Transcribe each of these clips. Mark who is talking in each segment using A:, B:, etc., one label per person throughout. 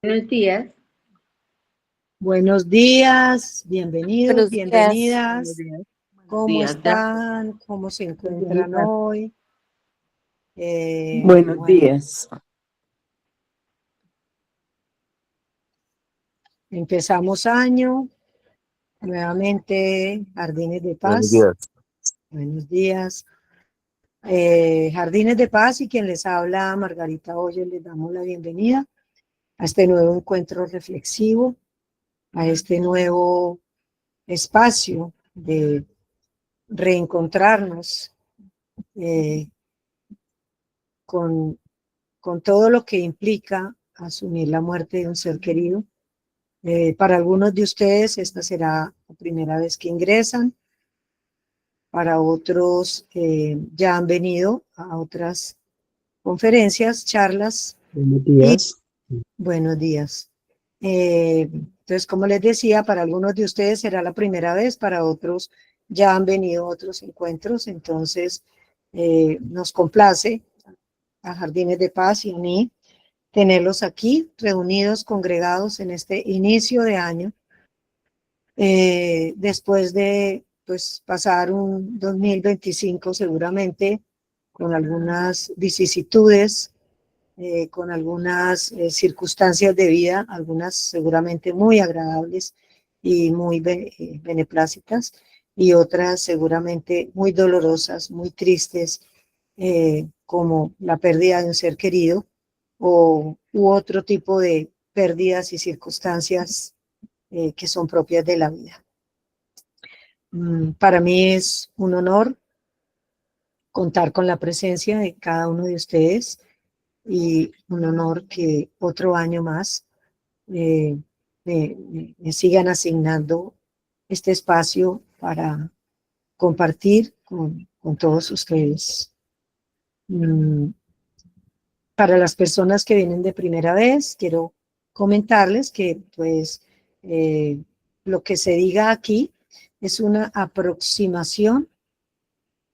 A: Buenos días.
B: Buenos días, bienvenidos,
C: Buenos días.
B: bienvenidas. ¿Cómo están? ¿Cómo se encuentran hoy?
D: Buenos días.
B: Empezamos año, nuevamente Jardines de
D: Buenos
B: Paz.
D: días.
B: Buenos días. Jardines de Paz y quien les habla, Margarita Hoyos, les damos la bienvenida a este nuevo encuentro reflexivo, a este nuevo espacio de reencontrarnos con todo lo que implica asumir la muerte de un ser querido. Para algunos de ustedes esta será la primera vez que ingresan, para otros ya han venido a otras conferencias, charlas.
D: Buenos días.
B: Buenos días. Entonces, como les decía, para algunos de ustedes será la primera vez, para otros ya han venido a otros encuentros, entonces nos complace a Jardines de Paz y a mí tenerlos aquí, reunidos, congregados en este inicio de año, después de pues, pasar un 2025 seguramente con algunas vicisitudes, con algunas circunstancias de vida, algunas seguramente muy agradables y muy beneplácitas, y otras seguramente muy dolorosas, muy tristes, como la pérdida de un ser querido u otro tipo de pérdidas y circunstancias que son propias de la vida. Para mí es un honor contar con la presencia de cada uno de ustedes y un honor que otro año más me sigan asignando este espacio para compartir con todos ustedes. Para las personas que vienen de primera vez, quiero comentarles que pues lo que se diga aquí es una aproximación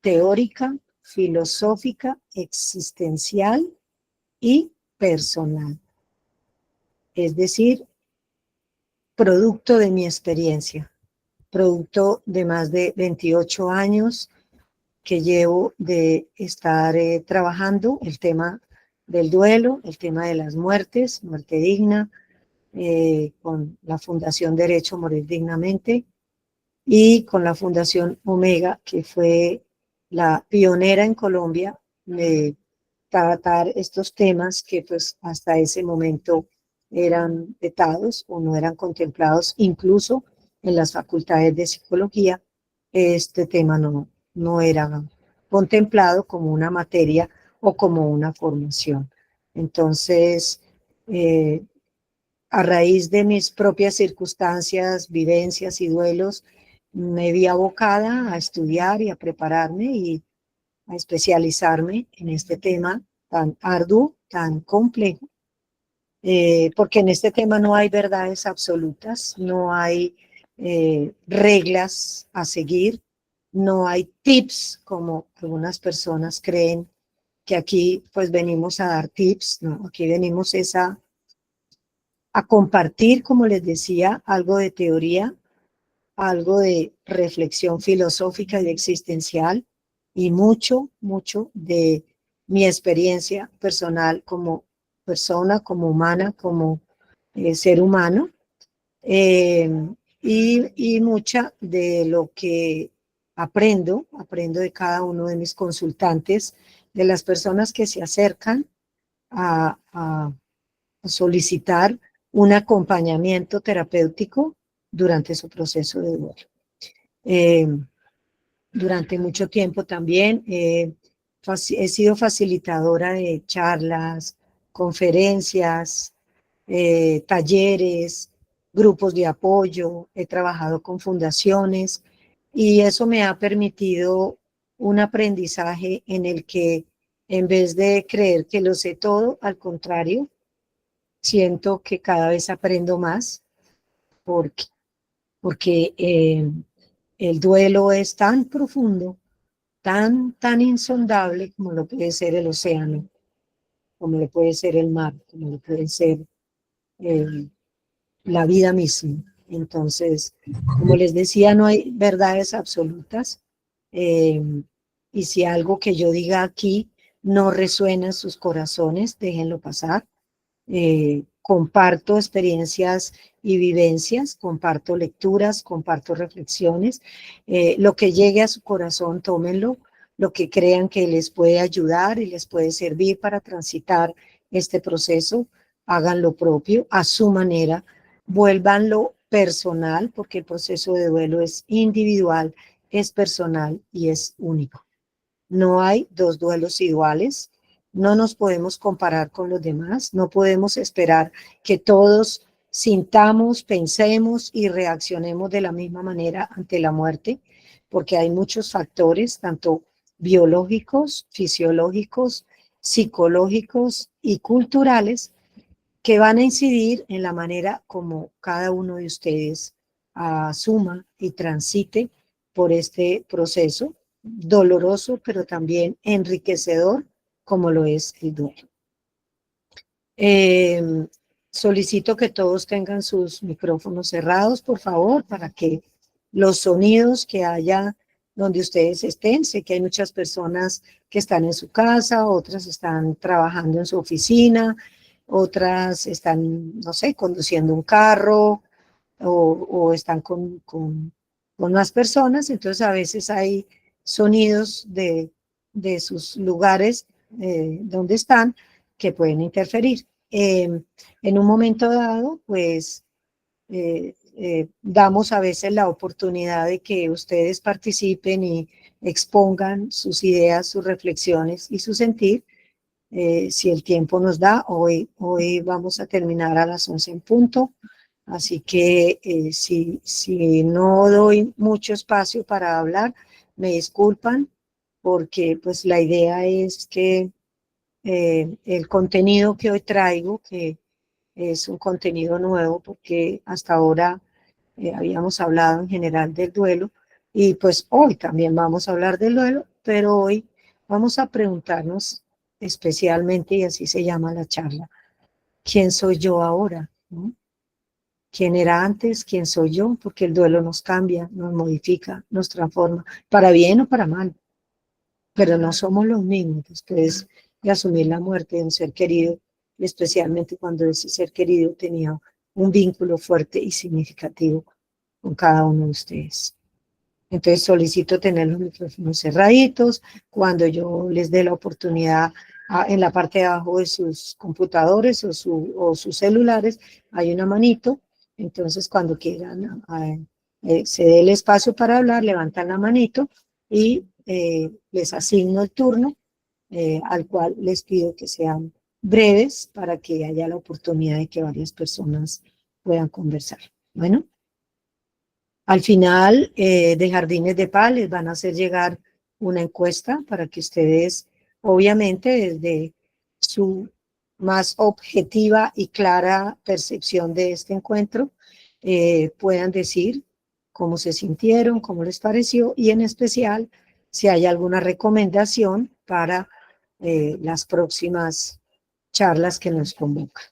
B: teórica, filosófica, existencial y personal. Es decir, producto de mi experiencia, producto de más de 28 años que llevo de estar trabajando el tema del duelo, el tema de las muertes, muerte digna, con la Fundación Derecho a Morir Dignamente y con la Fundación Omega, que fue la pionera en Colombia de tratar estos temas que pues hasta ese momento eran vetados o no eran contemplados, incluso en las facultades de psicología. Este tema no era contemplado como una materia o como una formación. Entonces, a raíz de mis propias circunstancias, vivencias y duelos, me vi abocada a estudiar y a prepararme y a especializarme en este tema tan arduo, tan complejo, porque en este tema no hay verdades absolutas, no hay reglas a seguir, no hay tips como algunas personas creen que aquí pues venimos a dar tips, ¿no? Aquí venimos a compartir, como les decía, algo de teoría, algo de reflexión filosófica y existencial y mucho, mucho de mi experiencia personal como persona, como humana, como ser humano, eh, y mucha de lo que aprendo de cada uno de mis consultantes, de las personas que se acercan a solicitar un acompañamiento terapéutico durante su proceso de duelo. Durante mucho tiempo también he sido facilitadora de charlas, conferencias, talleres, grupos de apoyo, he trabajado con fundaciones y eso me ha permitido un aprendizaje en el que en vez de creer que lo sé todo, al contrario, siento que cada vez aprendo más porque, porque el duelo es tan profundo, tan insondable como lo puede ser el océano, como lo puede ser el mar, como lo puede ser eh, la vida misma. Entonces, como les decía, no hay verdades absolutas. eh, y si algo que yo diga aquí no resuena en sus corazones, déjenlo pasar. Comparto experiencias y vivencias, comparto lecturas, comparto reflexiones. Lo que llegue a su corazón, tómenlo. Lo que crean que les puede ayudar y les puede servir para transitar este proceso, hagan lo propio a su manera, vuélvanlo personal, porque el proceso de duelo es individual, es personal y es único. No hay dos duelos iguales, no nos podemos comparar con los demás, no podemos esperar que todos sintamos, pensemos y reaccionemos de la misma manera ante la muerte, porque hay muchos factores, tanto biológicos, fisiológicos, psicológicos y culturales, que van a incidir en la manera como cada uno de ustedes asuma y transite por este proceso doloroso, pero también enriquecedor, como lo es el duelo. Eh, Solicito que todos tengan sus micrófonos cerrados, por favor, para que los sonidos que haya donde ustedes estén, sé que hay muchas personas que están en su casa, otras están trabajando en su oficina, otras están, no sé, conduciendo un carro o están con más personas, entonces a veces hay sonidos de sus lugares donde están que pueden interferir. En un momento dado, pues damos a veces la oportunidad de que ustedes participen y expongan sus ideas, sus reflexiones y su sentir. Si el tiempo nos da, hoy vamos a terminar a las 11 en punto, así que si no doy mucho espacio para hablar, me disculpan, porque pues la idea es que el contenido que hoy traigo, que es un contenido nuevo, porque hasta ahora habíamos hablado en general del duelo, y pues hoy también vamos a hablar del duelo, pero hoy vamos a preguntarnos especialmente, y así se llama la charla, ¿quién soy yo ahora? ¿No? ¿Quién era antes? ¿Quién soy yo? Porque el duelo nos cambia, nos modifica, nos transforma, para bien o para mal, pero no somos los mismos después de asumir la muerte de un ser querido, especialmente cuando ese ser querido tenía un vínculo fuerte y significativo con cada uno de ustedes. Entonces solicito tener los micrófonos cerraditos. Cuando yo les dé la oportunidad, en la parte de abajo de sus computadores o sus celulares hay una manito. Entonces cuando quieran, se dé el espacio para hablar, levantan la manito y les asigno el turno, al cual les pido que sean breves para que haya la oportunidad de que varias personas puedan conversar. Bueno. Al final de Jardines de Paz les van a hacer llegar una encuesta para que ustedes, obviamente, desde su más objetiva y clara percepción de este encuentro, puedan decir cómo se sintieron, cómo les pareció y en especial si hay alguna recomendación para las próximas charlas que nos convocan.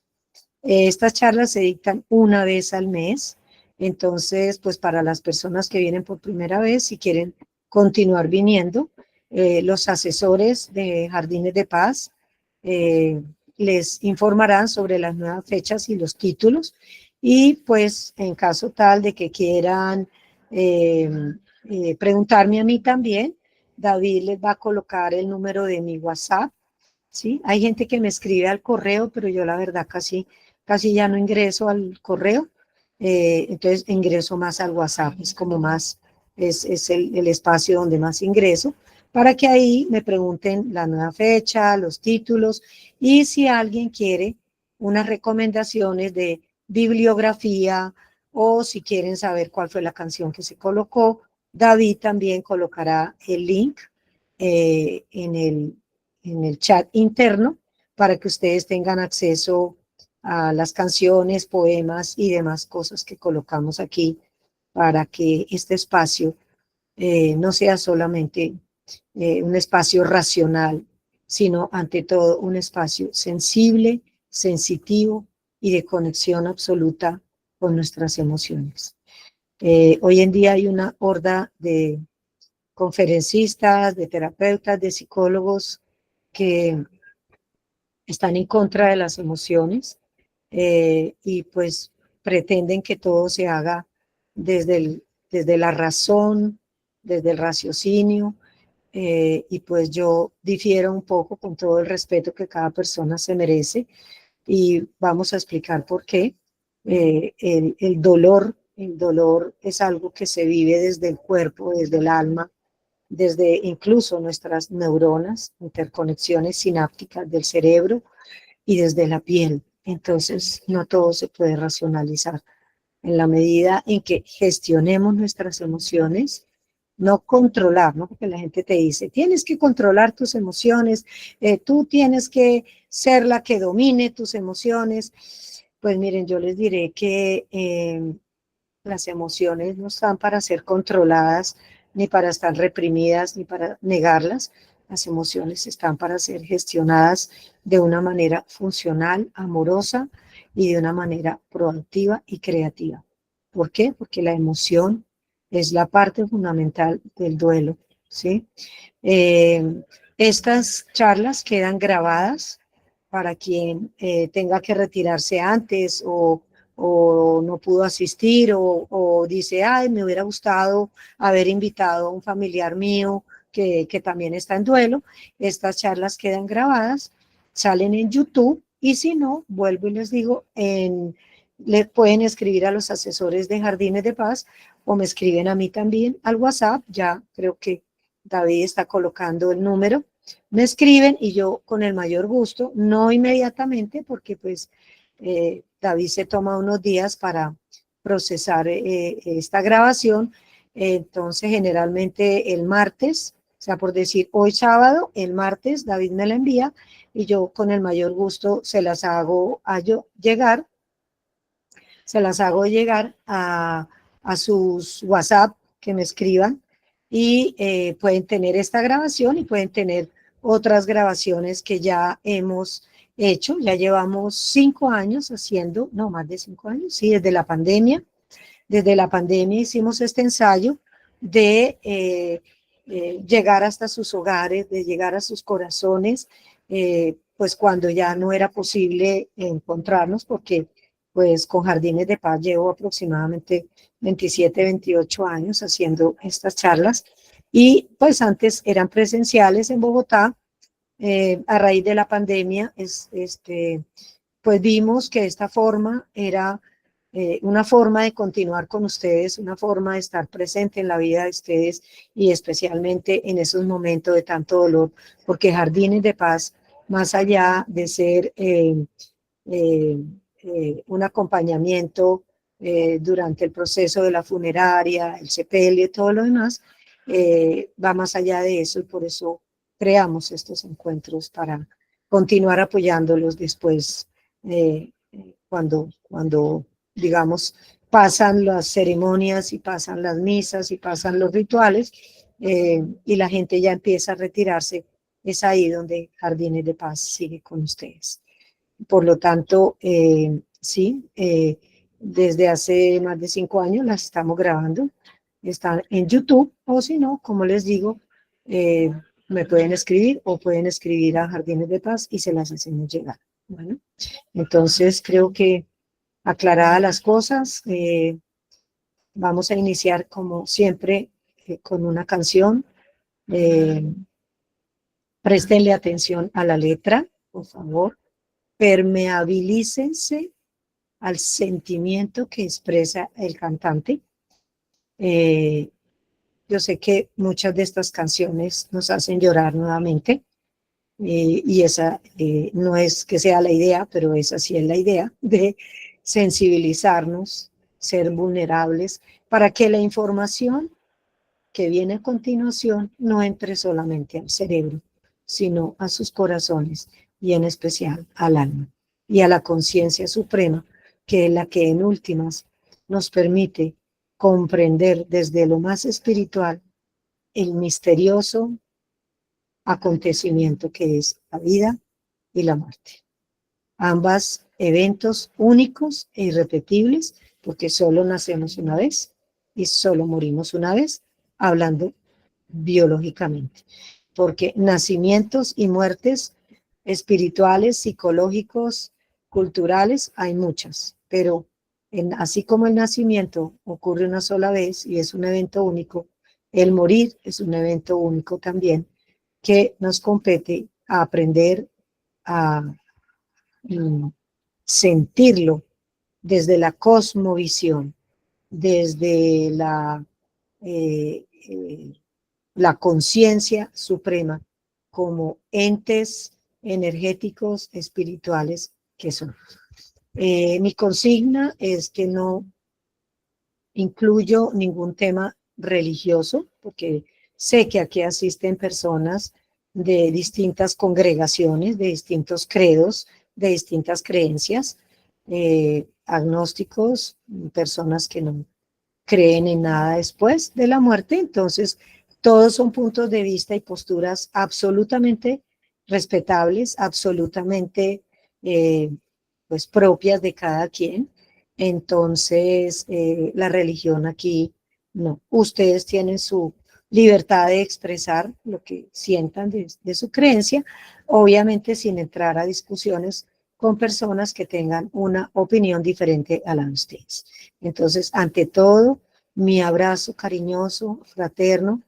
B: Estas charlas se dictan una vez al mes, entonces, pues para las personas que vienen por primera vez, si quieren continuar viniendo, los asesores de Jardines de Paz les informarán sobre las nuevas fechas y los títulos, y pues en caso tal de que quieran preguntarme a mí también, David les va a colocar el número de mi WhatsApp. ¿Sí? Hay gente que me escribe al correo, pero yo la verdad casi ya no ingreso al correo, entonces ingreso más al WhatsApp, es como más, es el espacio donde más ingreso, para que ahí me pregunten la nueva fecha, los títulos, y si alguien quiere unas recomendaciones de bibliografía, o si quieren saber cuál fue la canción que se colocó, David también colocará el link en el chat interno para que ustedes tengan acceso a las canciones, poemas y demás cosas que colocamos aquí para que este espacio no sea solamente un espacio racional, sino ante todo un espacio sensible, sensitivo y de conexión absoluta con nuestras emociones. Hoy en día hay una horda de conferencistas, de terapeutas, de psicólogos que están en contra de las emociones y pues pretenden que todo se haga desde la razón, desde el raciocinio, y pues yo difiero un poco con todo el respeto que cada persona se merece y vamos a explicar por qué. El dolor es algo que se vive desde el cuerpo, desde el alma, desde incluso nuestras neuronas, interconexiones sinápticas del cerebro y desde la piel. Entonces, no todo se puede racionalizar. En la medida en que gestionemos nuestras emociones, no controlar, ¿no? Porque la gente te dice, tienes que controlar tus emociones, tú tienes que ser la que domine tus emociones. Pues miren, yo les diré que las emociones no están para ser controladas, ni para estar reprimidas, ni para negarlas. Las emociones están para ser gestionadas de una manera funcional, amorosa y de una manera proactiva y creativa. ¿Por qué? Porque la emoción es la parte fundamental del duelo, ¿sí? Eh, Estas charlas quedan grabadas para quien tenga que retirarse antes o no pudo asistir o dice, ay, me hubiera gustado haber invitado a un familiar mío que también está en duelo. Estas charlas quedan grabadas, salen en YouTube y si no, vuelvo y les digo, le pueden escribir a los asesores de Jardines de Paz o me escriben a mí también al WhatsApp, ya creo que David está colocando el número, me escriben y yo con el mayor gusto, no inmediatamente porque pues David se toma unos días para procesar esta grabación, entonces generalmente el martes, o sea, por decir hoy sábado, el martes David me la envía y yo con el mayor gusto se las hago llegar, a sus WhatsApp que me escriban y pueden tener esta grabación y pueden tener otras grabaciones que ya hemos hecho. Ya llevamos 5 años haciendo, no, más de 5 años, sí, desde la pandemia. Desde la pandemia hicimos este ensayo de llegar hasta sus hogares, de llegar a sus corazones, pues cuando ya no era posible encontrarnos, porque pues con Jardines de Paz llevo aproximadamente 27, 28 años haciendo estas charlas y pues antes eran presenciales en Bogotá. A raíz de la pandemia, pues vimos que esta forma era una forma de continuar con ustedes, una forma de estar presente en la vida de ustedes y especialmente en esos momentos de tanto dolor, porque Jardines de Paz, más allá de ser eh, un acompañamiento durante el proceso de la funeraria, el sepelio y todo lo demás, va más allá de eso y por eso creamos estos encuentros para continuar apoyándolos después cuando, digamos, pasan las ceremonias y pasan las misas y pasan los rituales y la gente ya empieza a retirarse, es ahí donde Jardines de Paz sigue con ustedes. Por lo tanto, sí, desde hace más de 5 años las estamos grabando, están en YouTube o si no, como les digo, me pueden escribir o pueden escribir a Jardines de Paz y se las hacemos llegar. Bueno, entonces creo que aclaradas las cosas, vamos a iniciar como siempre con una canción. Préstenle atención a la letra, por favor. Permeabilícense al sentimiento que expresa el cantante. Yo sé que muchas de estas canciones nos hacen llorar nuevamente y esa no es que sea la idea, pero esa sí es la idea de sensibilizarnos, ser vulnerables, para que la información que viene a continuación no entre solamente al cerebro, sino a sus corazones y en especial al alma y a la conciencia suprema, que es la que en últimas nos permite comprender desde lo más espiritual el misterioso acontecimiento que es la vida y la muerte. Ambas eventos únicos e irrepetibles, porque solo nacemos una vez y solo morimos una vez, hablando biológicamente, porque nacimientos y muertes espirituales, psicológicos, culturales, hay muchas, pero así como el nacimiento ocurre una sola vez y es un evento único, el morir es un evento único también, que nos compete a aprender a sentirlo desde la cosmovisión, desde la conciencia suprema, como entes energéticos, espirituales que son. Mi consigna es que no incluyo ningún tema religioso, porque sé que aquí asisten personas de distintas congregaciones, de distintos credos, de distintas creencias, agnósticos, personas que no creen en nada después de la muerte. Entonces, todos son puntos de vista y posturas absolutamente respetables, absolutamente pues propias de cada quien. Entonces, la religión aquí no. Ustedes tienen su libertad de expresar lo que sientan de su creencia, obviamente sin entrar a discusiones con personas que tengan una opinión diferente a la de ustedes. Entonces, ante todo, mi abrazo cariñoso, fraterno,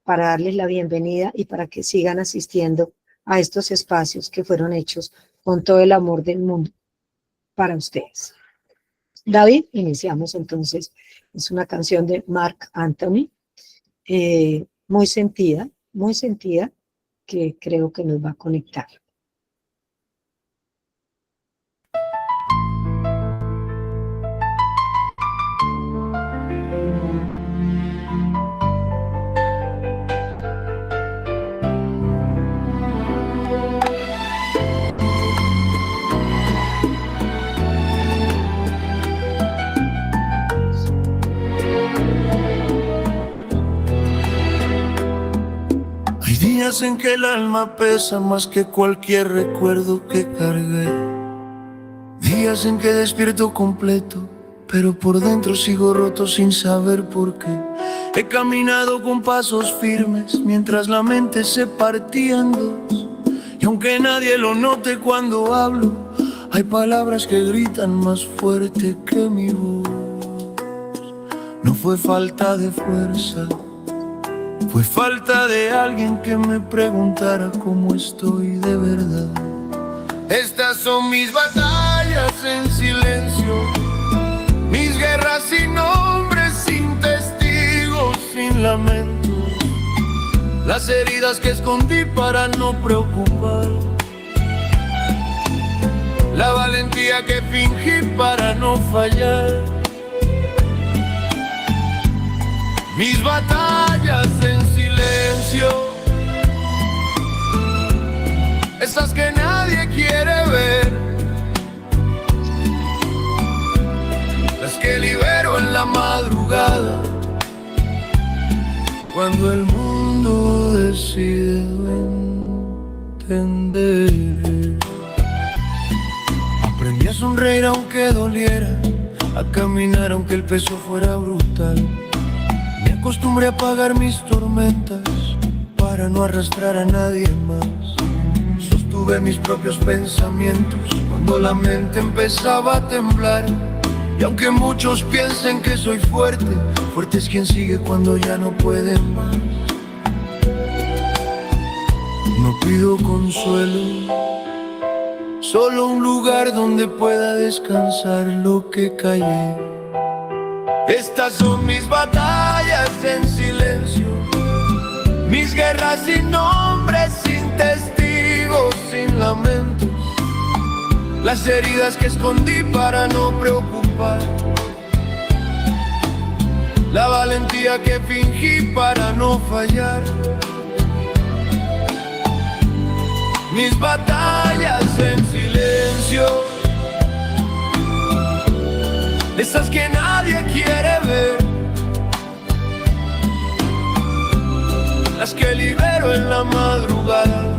B: para darles la bienvenida y para que sigan asistiendo a estos espacios que fueron hechos con todo el amor del mundo para ustedes. David, iniciamos entonces. Es una canción de Marc Anthony, muy sentida, que creo que nos va a conectar.
C: Hay días en que el alma pesa más que cualquier recuerdo que cargué. Días en que despierto completo, pero por dentro sigo roto sin saber por qué. He caminado con pasos firmes mientras la mente se partía en dos. Y aunque nadie lo note cuando hablo, hay palabras que gritan más fuerte que mi voz. No fue falta de fuerza, fue falta de alguien que me preguntara cómo estoy de verdad. Estas son mis batallas en silencio, mis guerras sin nombres, sin testigos, sin lamentos, las heridas que escondí para no preocupar, la valentía que fingí para no fallar. Mis batallas en silencio, esas que nadie quiere ver, las que libero en la madrugada, cuando el mundo decide entender. Aprendí a sonreír aunque doliera, a caminar aunque el peso fuera brutal. Me acostumbré a apagar mis tormentas para no arrastrar a nadie más. Sostuve mis propios pensamientos cuando la mente empezaba a temblar. Y aunque muchos piensen que soy fuerte, fuerte es quien sigue cuando ya no puede más. No pido consuelo, solo un lugar donde pueda descansar lo que callé. Estas son mis batallas en silencio, mis guerras sin nombres, sin testigos, sin lamentos, las heridas que escondí para no preocupar, la valentía que fingí para no fallar, mis batallas en silencio, esas que nadie quiere ver, las que libero en la madrugada,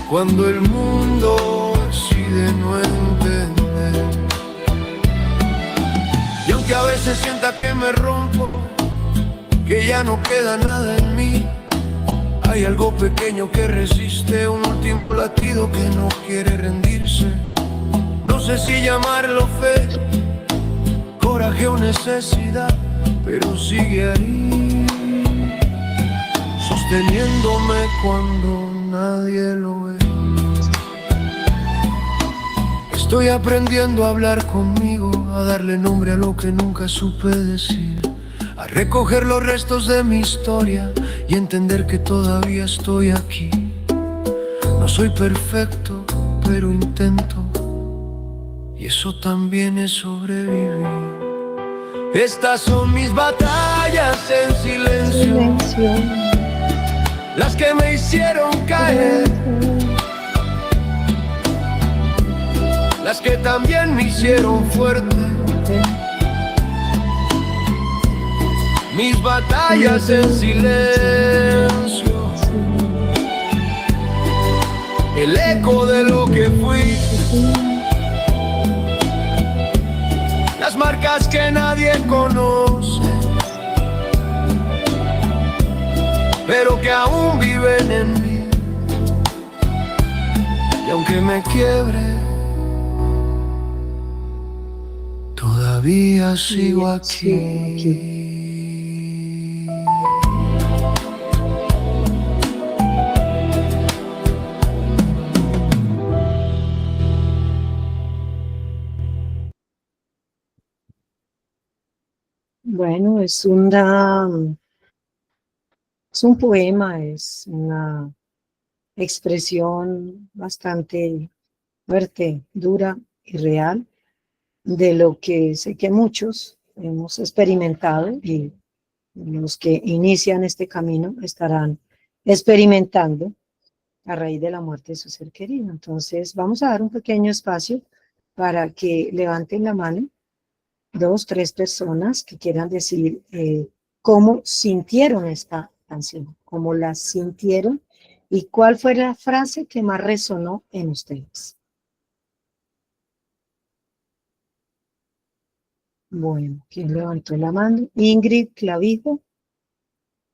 C: cuando el mundo decide no entender. Y aunque a veces sienta que me rompo, que ya no queda nada en mí, hay algo pequeño que resiste, un último latido que no quiere rendirse. No sé si llamarlo fe, coraje o necesidad, pero sigue ahí, sosteniéndome cuando nadie lo ve. Estoy aprendiendo a hablar conmigo, a darle nombre a lo que nunca supe decir, a recoger los restos de mi historia y entender que todavía estoy aquí. No soy perfecto, pero intento, y eso también es sobrevivir. Estas son mis batallas en silencio, las que me hicieron caer, las que también me hicieron fuerte. Mis batallas en silencio, el eco de lo que fui, las marcas que nadie conoce, pero que aún viven en mí. Y aunque me quiebre, todavía sigo aquí.
B: Bueno, es un poema, es una expresión bastante fuerte, dura y real de lo que sé que muchos hemos experimentado y los que inician este camino estarán experimentando a raíz de la muerte de su ser querido. Entonces vamos a dar un pequeño espacio para que levanten la mano 2, 3 personas que quieran decir cómo sintieron esta canción, cómo la sintieron y cuál fue la frase que más resonó en ustedes. Bueno, ¿quién levantó la mano? Ingrid Clavijo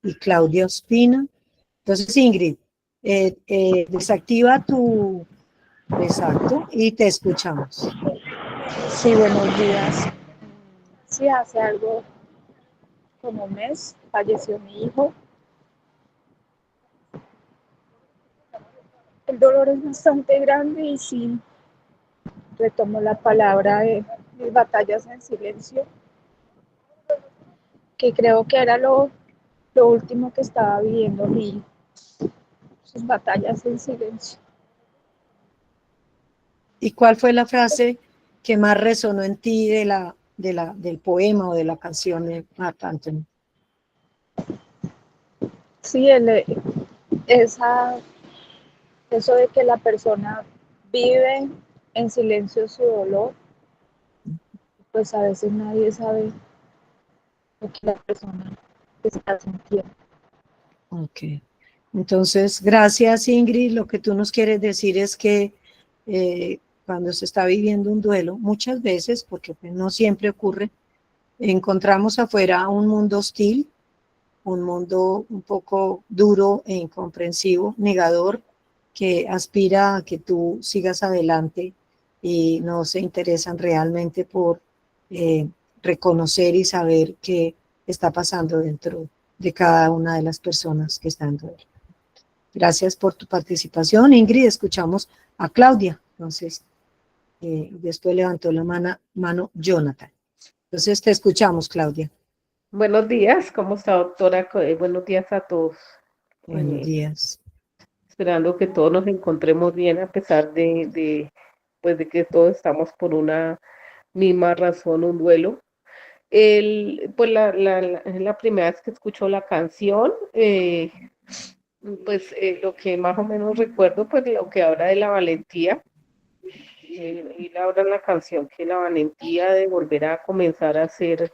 B: y Claudia Ospina. Entonces, Ingrid, desactiva tu... Exacto, y te escuchamos.
D: Sí, buenos días. Sí, hace algo como un mes falleció mi hijo. El dolor es bastante grande y sí, retomo la palabra de mis batallas en silencio, que creo que era lo último que estaba viviendo mi hijo, sus batallas en silencio.
B: ¿Y cuál fue la frase que más resonó en ti del poema o de la canción de Marc Anthony?
D: Sí, eso de que la persona vive en silencio su dolor, pues a veces nadie sabe lo que la persona está sintiendo.
B: Ok. Entonces, gracias Ingrid. Lo que tú nos quieres decir es que cuando se está viviendo un duelo, muchas veces, porque pues, no siempre ocurre, encontramos afuera un mundo hostil, un mundo un poco duro e incomprensivo, negador, que aspira a que tú sigas adelante y no se interesan realmente por reconocer y saber qué está pasando dentro de cada una de las personas que están dentro. Gracias por tu participación, Ingrid. Escuchamos a Claudia. Entonces, después levantó la mano Jonathan. Entonces, te escuchamos, Claudia.
E: Buenos días, ¿cómo está, doctora? Buenos días a todos.
B: Buenos días.
E: Esperando que todos nos encontremos bien a pesar pues de que todos estamos por una misma razón, un duelo. Pues es la primera vez que escucho la canción, pues lo que más o menos recuerdo, pues lo que habla de la valentía, y habla en la canción que la valentía de volver a comenzar a hacer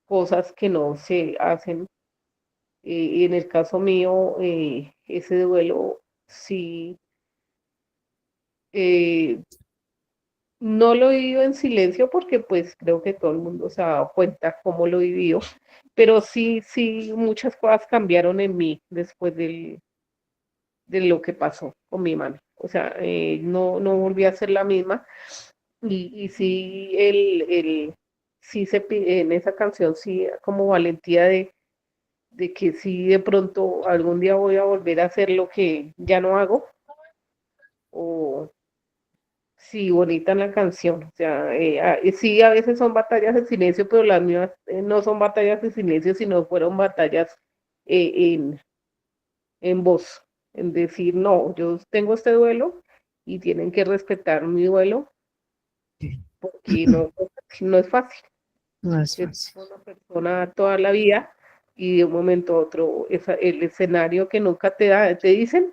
E: cosas que no se hacen. Y en el caso mío, ese duelo sí, eh, no lo he vivido en silencio porque pues creo que todo el mundo se ha dado cuenta cómo lo vivió, pero sí, sí, muchas cosas cambiaron en mí después de lo que pasó con mi mami. O sea, no volví a ser la misma y sí, sí en esa canción sí como valentía de que sí de pronto algún día voy a volver a hacer lo que ya no hago, o sí, bonita la canción. O sea, sí, a veces son batallas de silencio, pero las mías no son batallas de silencio, sino fueron batallas eh, en, en voz, en decir, no, yo tengo este duelo y tienen que respetar mi duelo porque no es fácil.
B: No es
E: Es
B: fácil.
E: una persona toda la vida y de un momento a otro el escenario que nunca te dicen,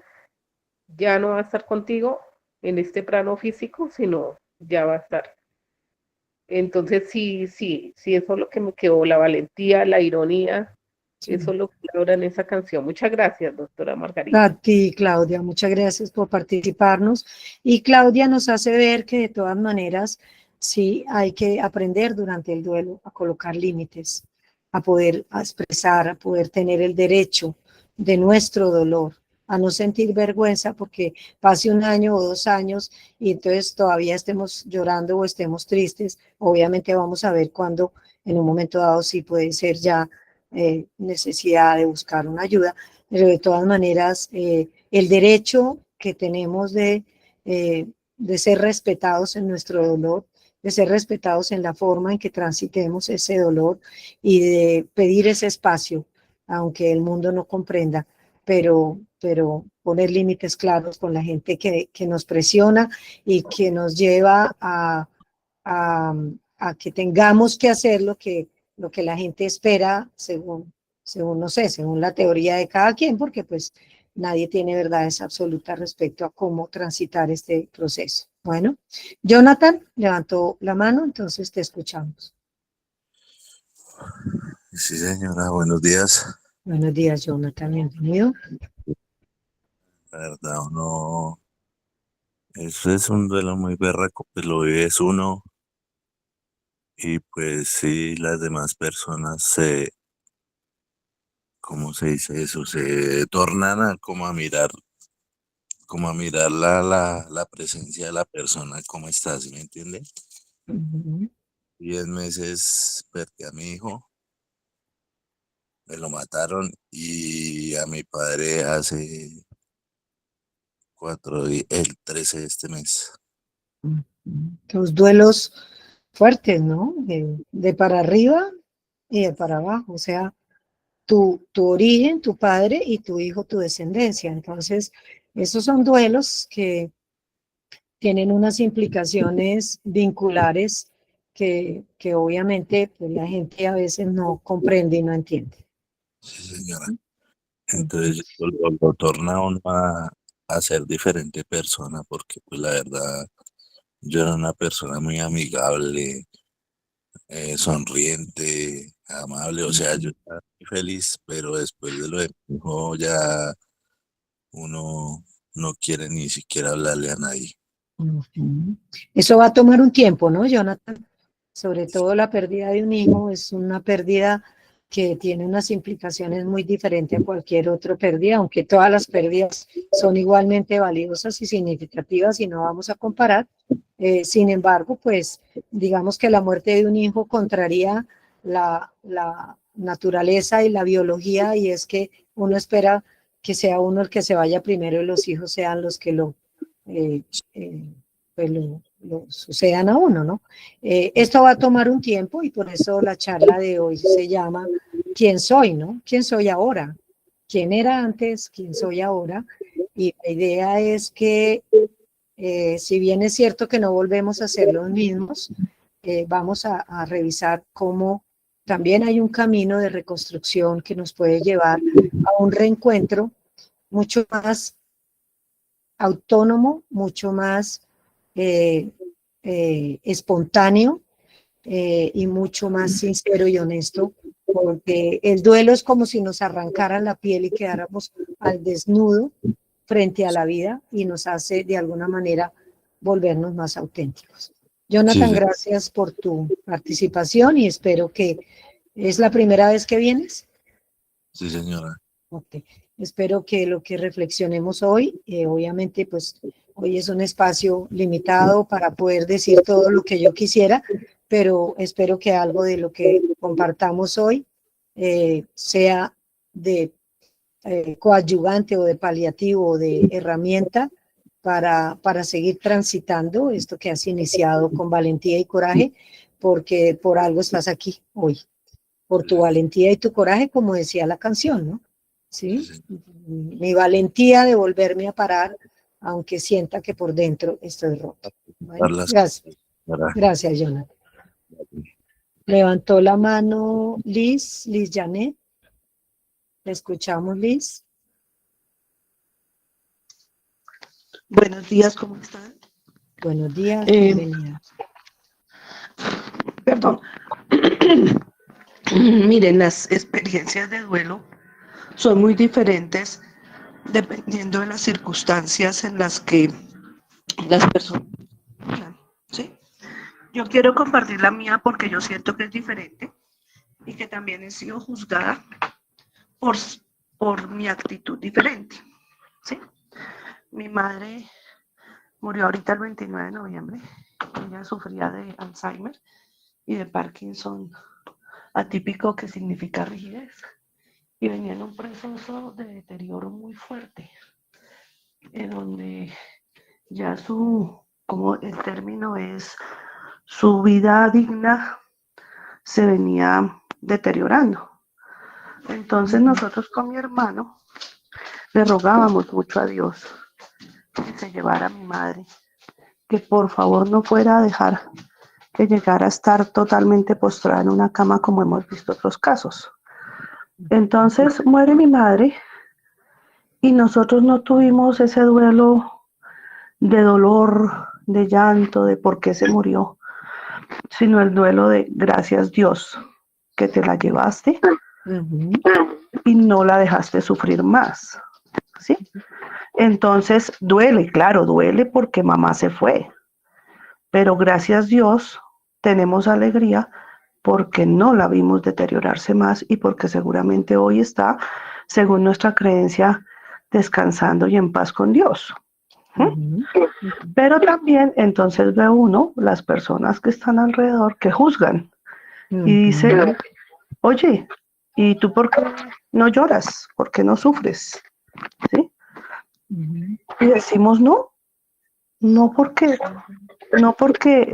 E: ya no va a estar contigo en este plano físico, sino ya va a estar. Entonces sí, sí, sí, eso es lo que me quedó, la valentía, la ironía, eso
B: Sí.
E: es lo que logra en esa canción. Muchas gracias, doctora Margarita.
B: A ti, Claudia, muchas gracias por participarnos. Y Claudia nos hace ver que de todas maneras sí hay que aprender durante el duelo a colocar límites, a poder expresar, a poder tener el derecho de nuestro dolor, a no sentir vergüenza porque pase un año o 2 años y entonces todavía estemos llorando o estemos tristes. Obviamente vamos a ver cuándo en un momento dado sí puede ser ya necesidad de buscar una ayuda, pero de todas maneras el derecho que tenemos de ser respetados en nuestro dolor, de ser respetados en la forma en que transitemos ese dolor y de pedir ese espacio, aunque el mundo no comprenda, pero poner límites claros con la gente que nos presiona y que nos lleva a, a que tengamos que hacer lo que la gente espera según, no sé, según la teoría de cada quien, porque pues nadie tiene verdades absolutas respecto a cómo transitar este proceso. Bueno, Jonathan levantó la mano, entonces te escuchamos.
C: Sí, señora, buenos días.
B: Buenos días, Jonathan, bienvenido.
C: La verdad, uno, eso es un duelo muy berraco, pues lo vives uno y pues sí, las demás personas se, ¿cómo se dice eso? Se tornan a como a mirar la presencia de la persona, cómo está, ¿sí me entiende?
B: Ujú.
C: 10 meses perdí a mi hijo, me lo mataron y a mi padre hace 4 días, el 13 de este mes.
B: Ujú. Los duelos fuertes, ¿no? De para arriba y de para abajo, o sea, tu origen, tu padre y tu hijo, tu descendencia. Entonces, esos son duelos que tienen unas implicaciones vinculares que obviamente pues, la gente a veces no comprende y no entiende.
C: Sí, señora.
B: Ujú.
C: Entonces lo torna a uno a ser diferente persona, porque pues la verdad yo era una persona muy amigable, sonriente, amable, o sea, yo estaba muy feliz, pero después de lo de mi hijo ya uno no quiere ni siquiera hablarle a nadie.
B: Ujú. Eso va a tomar un tiempo, ¿no, Jonathan? Sobre todo la pérdida de un hijo es una pérdida que tiene unas implicaciones muy diferentes a cualquier otra pérdida, aunque todas las pérdidas son igualmente valiosas y significativas y no vamos a comparar. Sin embargo, pues digamos que la muerte de un hijo contraría la naturaleza y la biología y es que uno espera que sea uno el que se vaya primero y los hijos sean los que eh, eh, pues lo sucedan a uno, ¿no? Esto va a tomar un tiempo y por eso la charla de hoy se llama ¿Quién soy, no? ¿Quién soy ahora? ¿Quién era antes? ¿Quién soy ahora? Y la idea es que si bien es cierto que no volvemos a ser los mismos, vamos a revisar cómo también hay un camino de reconstrucción que nos puede llevar a un reencuentro mucho más autónomo, mucho más espontáneo y mucho más sincero y honesto, porque el duelo es como si nos arrancaran la piel y quedáramos al desnudo frente a la vida y nos hace de alguna manera volvernos más auténticos. Jonathan,
C: Sí.
B: gracias por tu participación y espero que es la primera vez que vienes.
C: Sí, señora.
B: Ok. Espero que lo que reflexionemos hoy, obviamente pues hoy es un espacio limitado para poder decir todo lo que yo quisiera, pero espero que algo de lo que compartamos hoy sea de coadyuvante o de paliativo o de herramienta para seguir transitando esto que has iniciado con valentía y coraje, porque por algo estás aquí hoy, por tu valentía y tu coraje, como decía la canción, ¿no? ¿Sí? Mi valentía de volverme a parar, aunque sienta que por dentro estoy roto. Bueno, gracias. Gracias, Jonathan. Levantó la mano Liz Janet. ¿La escuchamos, Liz?
F: Buenos días, ¿cómo están?
B: Buenos días,
F: Eh,
B: bienvenida.
F: Perdón. Miren, las experiencias de duelo son muy diferentes dependiendo de las circunstancias en las que las personas, ¿sí? Yo quiero compartir la mía porque yo siento que es diferente y que también he sido juzgada por, por mi actitud diferente, ¿sí? Mi madre murió ahorita el 29 de noviembre. Ella sufría de Alzheimer y de Parkinson atípico, que significa rigidez. Y venía en un proceso de deterioro muy fuerte, en donde ya como el término es, su vida digna se venía deteriorando. Entonces nosotros con mi hermano le rogábamos mucho a Dios que se llevara a mi madre, que por favor no fuera a dejar que llegara a estar totalmente postrada en una cama como hemos visto otros casos. Entonces muere mi madre y nosotros no tuvimos ese duelo de dolor, de llanto, de por qué se murió, sino el duelo de gracias Dios que te la llevaste y no la dejaste sufrir más, ¿sí? Entonces duele, claro, duele porque mamá se fue, pero gracias Dios tenemos alegría porque no la vimos deteriorarse más y porque seguramente hoy está, según nuestra creencia, descansando y en paz con Dios. Pero también entonces ve uno las personas que están alrededor que juzgan y dicen, oye, ¿y tú por qué no lloras? ¿Por qué no sufres? ¿Sí? Y decimos no porque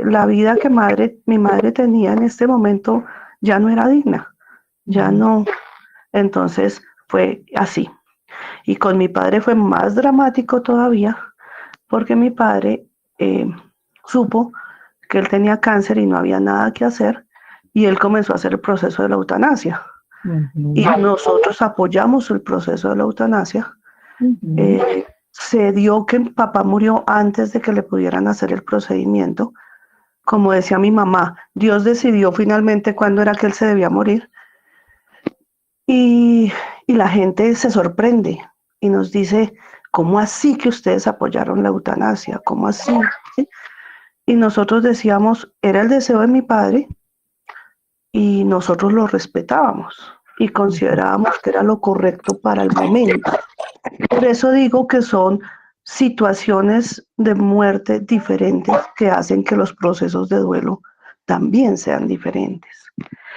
F: la vida que mi madre tenía en este momento ya no era digna, ya no. Entonces fue así. Y con mi padre fue más dramático todavía, porque mi padre supo que él tenía cáncer y no había nada que hacer, y él comenzó a hacer el proceso de la eutanasia. Y nosotros apoyamos el proceso de la eutanasia. Se dio que mi papá murió antes de que le pudieran hacer el procedimiento. Como decía mi mamá, Dios decidió finalmente cuándo era que él se debía morir. Y la gente se sorprende y nos dice, ¿cómo así que ustedes apoyaron la eutanasia? ¿Cómo así? ¿Sí? Y nosotros decíamos, era el deseo de mi padre y nosotros lo respetábamos y considerábamos que era lo correcto para el momento. Por eso digo que son situaciones de muerte diferentes que hacen que los procesos de duelo también sean diferentes.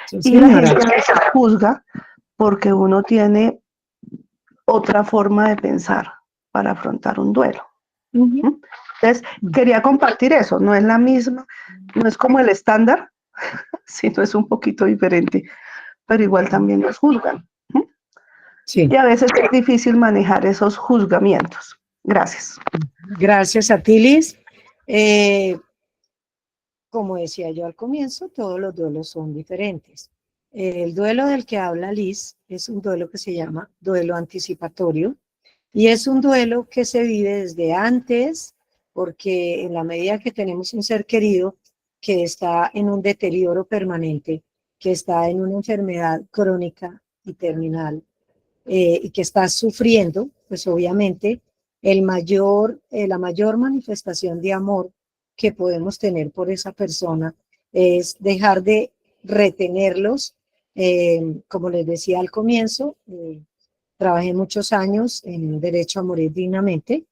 B: Sí,
F: y la gente a veces juzga porque uno tiene otra forma de pensar para afrontar un duelo. Entonces, quería compartir eso, no es la misma, no es como el estándar, sino es un poquito diferente, pero igual también nos juzgan.
B: Sí.
F: Y a veces es difícil manejar esos juzgamientos. Gracias.
B: Gracias a ti, Liz. como decía yo al comienzo, todos los duelos son diferentes. El duelo del que habla Liz es un duelo que se llama duelo anticipatorio y es un duelo que se vive desde antes, porque en la medida que tenemos un ser querido que está en un deterioro permanente, que está en una enfermedad crónica y terminal, y que está sufriendo, pues obviamente la mayor manifestación de amor que podemos tener por esa persona es dejar de retenerlos. Como les decía al comienzo, trabajé muchos años en derecho a morir dignamente,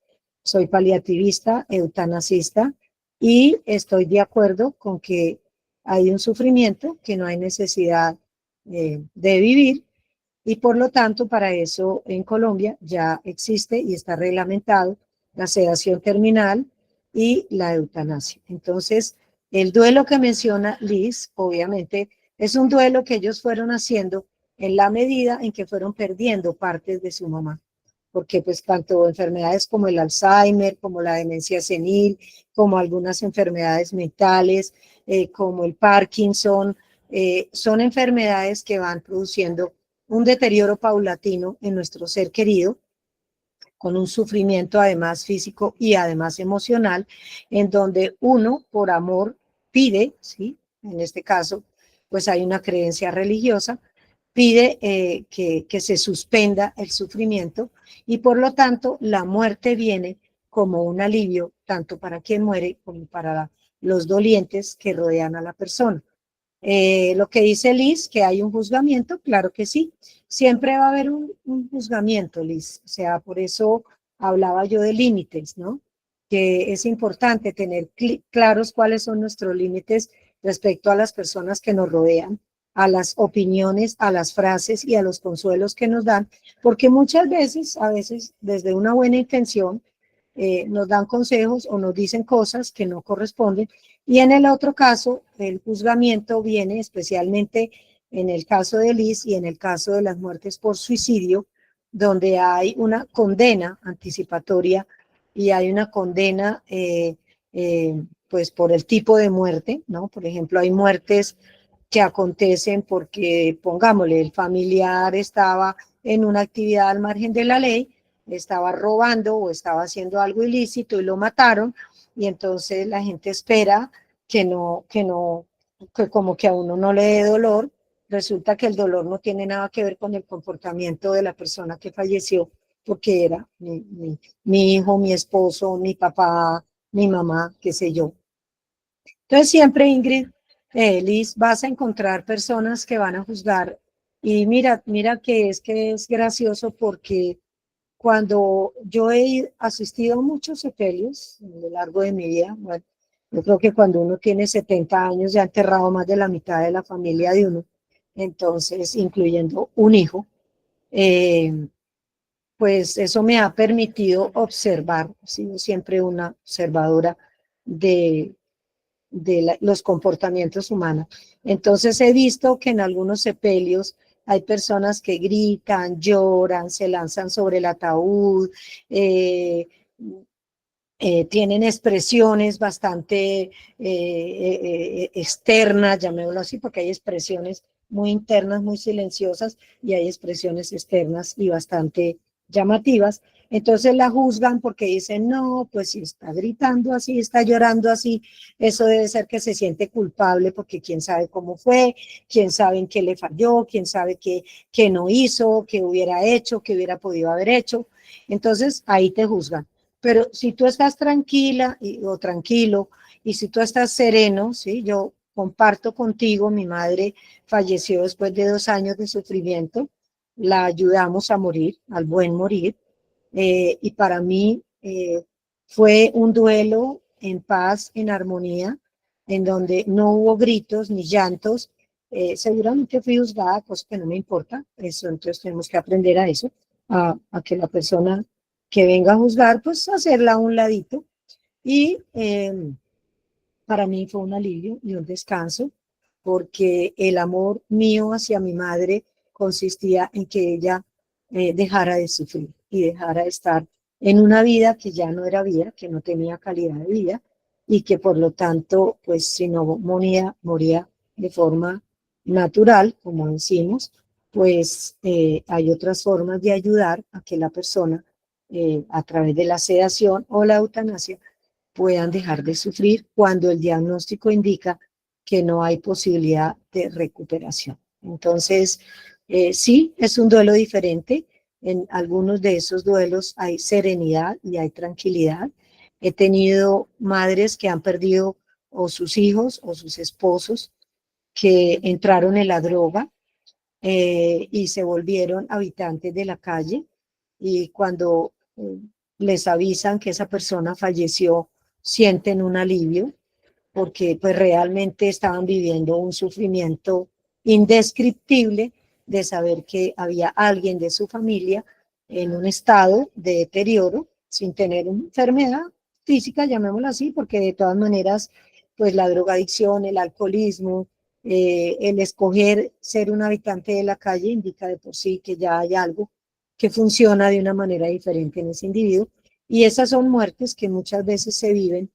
B: soy paliativista, eutanasista, y estoy de acuerdo con que hay un sufrimiento que no hay necesidad de vivir, y por lo tanto para eso en Colombia ya existe y está reglamentado la sedación terminal y la eutanasia. Entonces, el duelo que menciona Liz, obviamente, es un duelo que ellos fueron haciendo en la medida en que fueron perdiendo partes de su mamá, porque pues tanto enfermedades como el Alzheimer, como la demencia senil, como algunas enfermedades mentales, como el Parkinson, son enfermedades que van produciendo un deterioro paulatino en nuestro ser querido, con un sufrimiento además físico y además emocional, en donde uno por amor pide, ¿sí? En este caso, pues hay una creencia religiosa, pide que se suspenda el sufrimiento y por lo tanto la muerte viene como un alivio tanto para quien muere como para los dolientes que rodean a la persona. Lo que dice Liz, que hay un juzgamiento, claro que sí, siempre va a haber un juzgamiento, Liz, o sea, por eso hablaba yo de límites, ¿no? Que es importante tener claros cuáles son nuestros límites respecto a las personas que nos rodean, a las opiniones, a las frases y a los consuelos que nos dan, porque muchas veces, a veces desde una buena intención, nos dan consejos o nos dicen cosas que no corresponden. Y en el otro caso, el juzgamiento viene especialmente en el caso de Liz y en el caso de las muertes por suicidio, donde hay una condena anticipatoria y hay una condena pues por el tipo de muerte, ¿no? Por ejemplo, hay muertes que acontecen porque, pongámosle, el familiar estaba en una actividad al margen de la ley, estaba robando o estaba haciendo algo ilícito y lo mataron, y entonces la gente espera que como que a uno no le dé dolor. Resulta que el dolor no tiene nada que ver con el comportamiento de la persona que falleció, porque era mi hijo, mi esposo, mi papá, mi mamá, qué sé yo. Entonces siempre, Ingrid, Liz, vas a encontrar personas que van a juzgar. Y mira que es gracioso porque cuando yo he asistido a muchos sepelios a lo largo de mi vida, bueno, yo creo que cuando uno tiene 70 años ya ha enterrado más de la mitad de la familia de uno, entonces incluyendo un hijo, pues eso me ha permitido observar, he sido siempre una observadora de los comportamientos humanos. Entonces he visto que en algunos sepelios hay personas que gritan, lloran, se lanzan sobre el ataúd, tienen expresiones bastante externas, llamémoslo así, porque hay expresiones muy internas, muy silenciosas, y hay expresiones externas y bastante llamativas. Entonces la juzgan porque dicen, no, pues si está gritando así, está llorando así, eso debe ser que se siente culpable porque quién sabe cómo fue, quién sabe en qué le falló, quién sabe qué no hizo, qué hubiera hecho, qué hubiera podido haber hecho. Entonces ahí te juzgan. Pero si tú estás tranquila o tranquilo, y si tú estás sereno, ¿sí? Yo comparto contigo, mi madre falleció después de 2 años de sufrimiento, la ayudamos a morir, al buen morir, y para mí fue un duelo en paz, en armonía, en donde no hubo gritos ni llantos. Seguramente fui juzgada, cosa que no me importa, eso, entonces tenemos que aprender a eso, a que la persona que venga a juzgar, pues hacerla a un ladito. Y para mí fue un alivio y un descanso, porque el amor mío hacia mi madre consistía en que ella dejara de sufrir y dejara de estar en una vida que ya no era vida, que no tenía calidad de vida, y que por lo tanto, pues si no moría, moría de forma natural, como decimos, pues hay otras formas de ayudar a que la persona, a través de la sedación o la eutanasia, puedan dejar de sufrir cuando el diagnóstico indica que no hay posibilidad de recuperación. Entonces, sí, es un duelo diferente. En algunos de esos duelos hay serenidad y hay tranquilidad. He tenido madres que han perdido o sus hijos o sus esposos que entraron en la droga y se volvieron habitantes de la calle, y cuando les avisan que esa persona falleció, sienten un alivio porque pues realmente estaban viviendo un sufrimiento indescriptible de saber que había alguien de su familia en un estado de deterioro sin tener una enfermedad física, llamémosla así, porque de todas maneras pues la drogadicción, el alcoholismo, el escoger ser un habitante de la calle indica de por sí que ya hay algo que funciona de una manera diferente en ese individuo, y esas son muertes que muchas veces se viven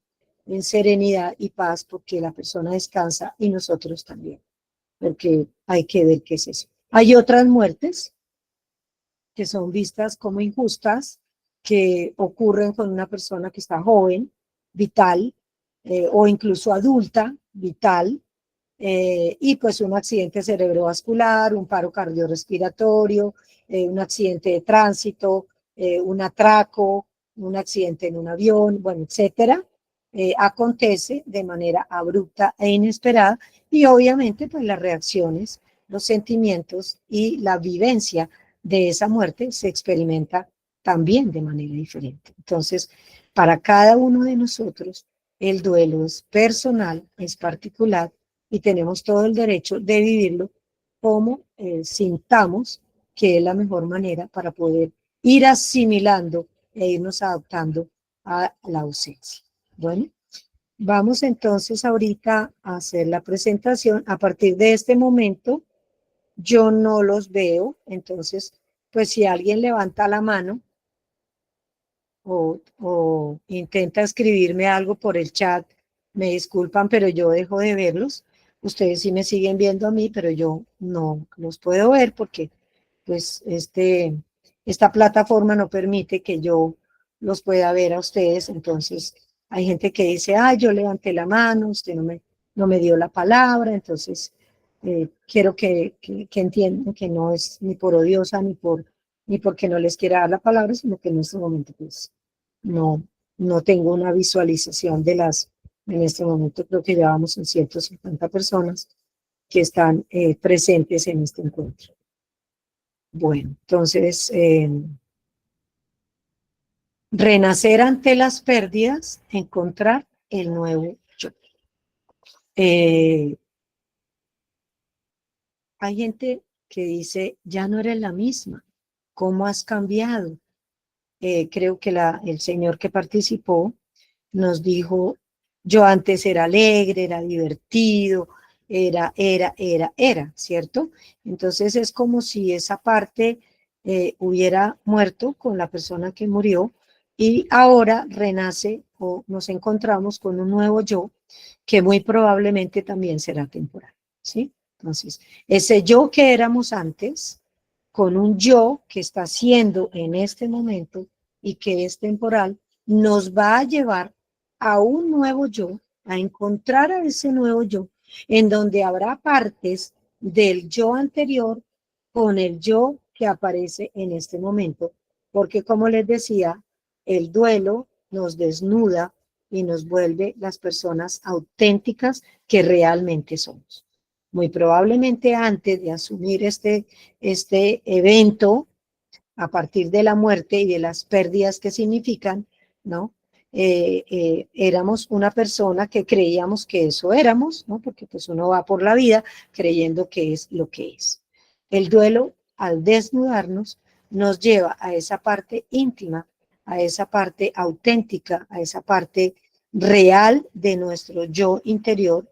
B: en serenidad y paz porque la persona descansa y nosotros también, porque hay que ver qué es eso. Hay otras muertes que son vistas como injustas, que ocurren con una persona que está joven, vital, o incluso adulta, vital, y pues un accidente cerebrovascular, un paro cardiorrespiratorio, un accidente de tránsito, un atraco, un accidente en un avión, bueno, etcétera, acontece de manera abrupta e inesperada, y obviamente pues las reacciones, los sentimientos y la vivencia de esa muerte se experimenta también de manera diferente. Entonces, para cada uno de nosotros, el duelo es personal, es particular, y tenemos todo el derecho de vivirlo como sintamos que es la mejor manera para poder ir asimilando e irnos adaptando a la ausencia. Bueno, vamos entonces ahorita a hacer la presentación. A partir de este momento, yo no los veo, entonces, pues si alguien levanta la mano o intenta escribirme algo por el chat, me disculpan, pero yo dejo de verlos. Ustedes sí me siguen viendo a mí, pero yo no los puedo ver porque pues esta plataforma no permite que yo los pueda ver a ustedes. Entonces hay gente que dice, ah, yo levanté la mano, usted no me dio la palabra. Entonces quiero que entiendan que no es ni por odiosa ni porque no les quiera dar la palabra, sino que en este momento pues no tengo una visualización en este momento creo que ya vamos en 150 personas que están presentes en este encuentro. Bueno, entonces, renacer ante las pérdidas, encontrar el nuevo yo. Hay gente que dice, ya no eres la misma, ¿cómo has cambiado? Creo que el señor que participó nos dijo, yo antes era alegre, era divertido, era, ¿cierto? Entonces es como si esa parte hubiera muerto con la persona que murió y ahora renace o nos encontramos con un nuevo yo que muy probablemente también será temporal, ¿sí? Entonces, ese yo que éramos antes, con un yo que está siendo en este momento y que es temporal, nos va a llevar a un nuevo yo, a encontrar a ese nuevo yo, en donde habrá partes del yo anterior con el yo que aparece en este momento, porque como les decía, el duelo nos desnuda y nos vuelve las personas auténticas que realmente somos. Muy probablemente antes de asumir este evento, a partir de la muerte y de las pérdidas que significan, ¿no? Éramos una persona que creíamos que eso éramos, ¿no? Porque pues uno va por la vida creyendo que es lo que es. El duelo, al desnudarnos, nos lleva a esa parte íntima, a esa parte auténtica, a esa parte real de nuestro yo interior,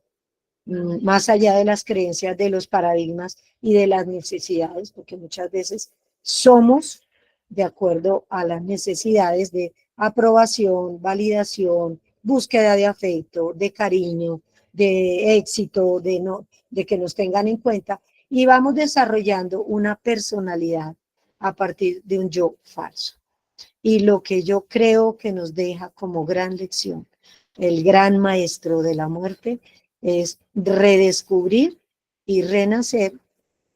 B: más allá de las creencias, de los paradigmas y de las necesidades, porque muchas veces somos de acuerdo a las necesidades de aprobación, validación, búsqueda de afecto, de cariño, de éxito, de que nos tengan en cuenta, y vamos desarrollando una personalidad a partir de un yo falso. Y lo que yo creo que nos deja como gran lección el gran maestro de la muerte es redescubrir y renacer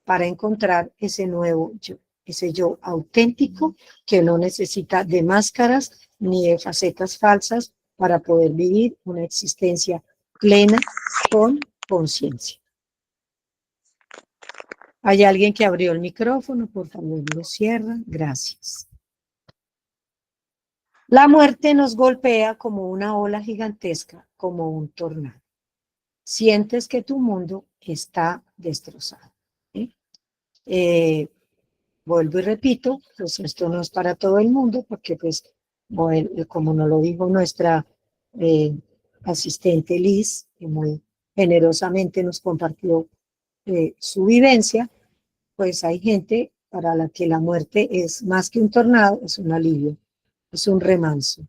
B: para encontrar ese nuevo yo, ese yo auténtico que no necesita de máscaras ni de facetas falsas para poder vivir una existencia plena con conciencia. ¿Hay alguien que abrió el micrófono? Por favor, lo cierra. Gracias. La muerte nos golpea como una ola gigantesca, como un tornado. Sientes que tu mundo está destrozado. ¿Sí? Vuelvo y repito, pues esto no es para todo el mundo, porque pues, como nos lo dijo nuestra asistente Liz, que muy generosamente nos compartió su vivencia, pues hay gente para la que la muerte es más que un tornado, es un alivio, es un remanso,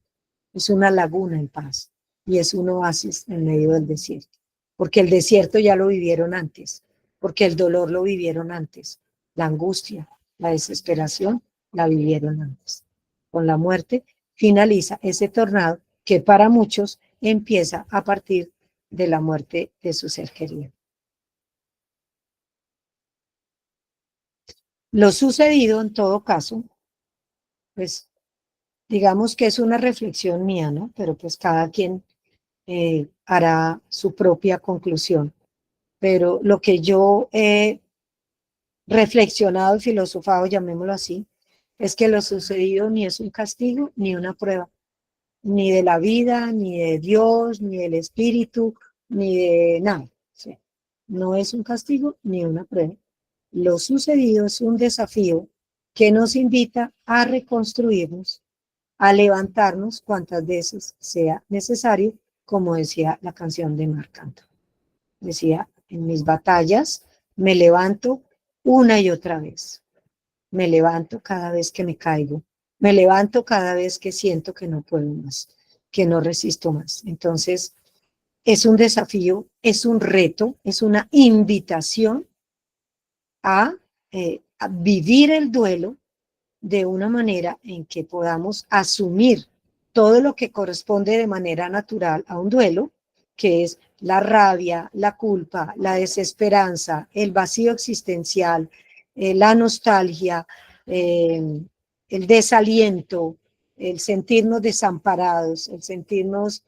B: es una laguna en paz y es un oasis en medio del desierto, porque el desierto ya lo vivieron antes, porque el dolor lo vivieron antes, la angustia, la desesperación la vivieron antes. Con la muerte finaliza ese tornado que para muchos empieza a partir de la muerte de su ser querido. Lo sucedido en todo caso, pues digamos que es una reflexión mía, ¿no? Pero pues cada quien hará su propia conclusión. Pero lo que yo he reflexionado y filosofado, llamémoslo así, es que lo sucedido ni es un castigo ni una prueba, ni de la vida, ni de Dios, ni del espíritu, ni de nada. ¿Sí? No es un castigo ni una prueba. Lo sucedido es un desafío que nos invita a reconstruirnos, a levantarnos cuantas veces sea necesario, como decía la canción de Marc Anthony. Decía, en mis batallas me levanto una y otra vez. Me levanto cada vez que me caigo. Me levanto cada vez que siento que no puedo más, que no resisto más. Entonces, es un desafío, es un reto, es una invitación a vivir el duelo de una manera en que podamos asumir todo lo que corresponde de manera natural a un duelo, que es la rabia, la culpa, la desesperanza, el vacío existencial, la nostalgia, el desaliento, el sentirnos desamparados, el sentirnos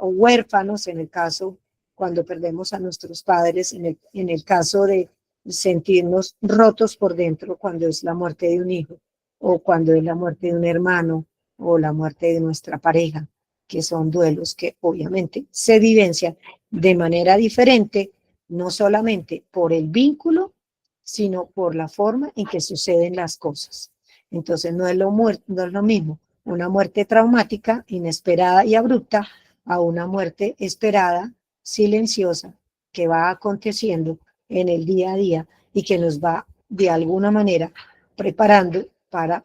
B: o huérfanos en el caso cuando perdemos a nuestros padres, en el caso de sentirnos rotos por dentro cuando es la muerte de un hijo, o cuando es la muerte de un hermano, o la muerte de nuestra pareja, que son duelos que obviamente se vivencian de manera diferente, no solamente por el vínculo, sino por la forma en que suceden las cosas. Entonces no es lo mismo una muerte traumática, inesperada y abrupta, a una muerte esperada, silenciosa, que va aconteciendo en el día a día y que nos va de alguna manera preparando para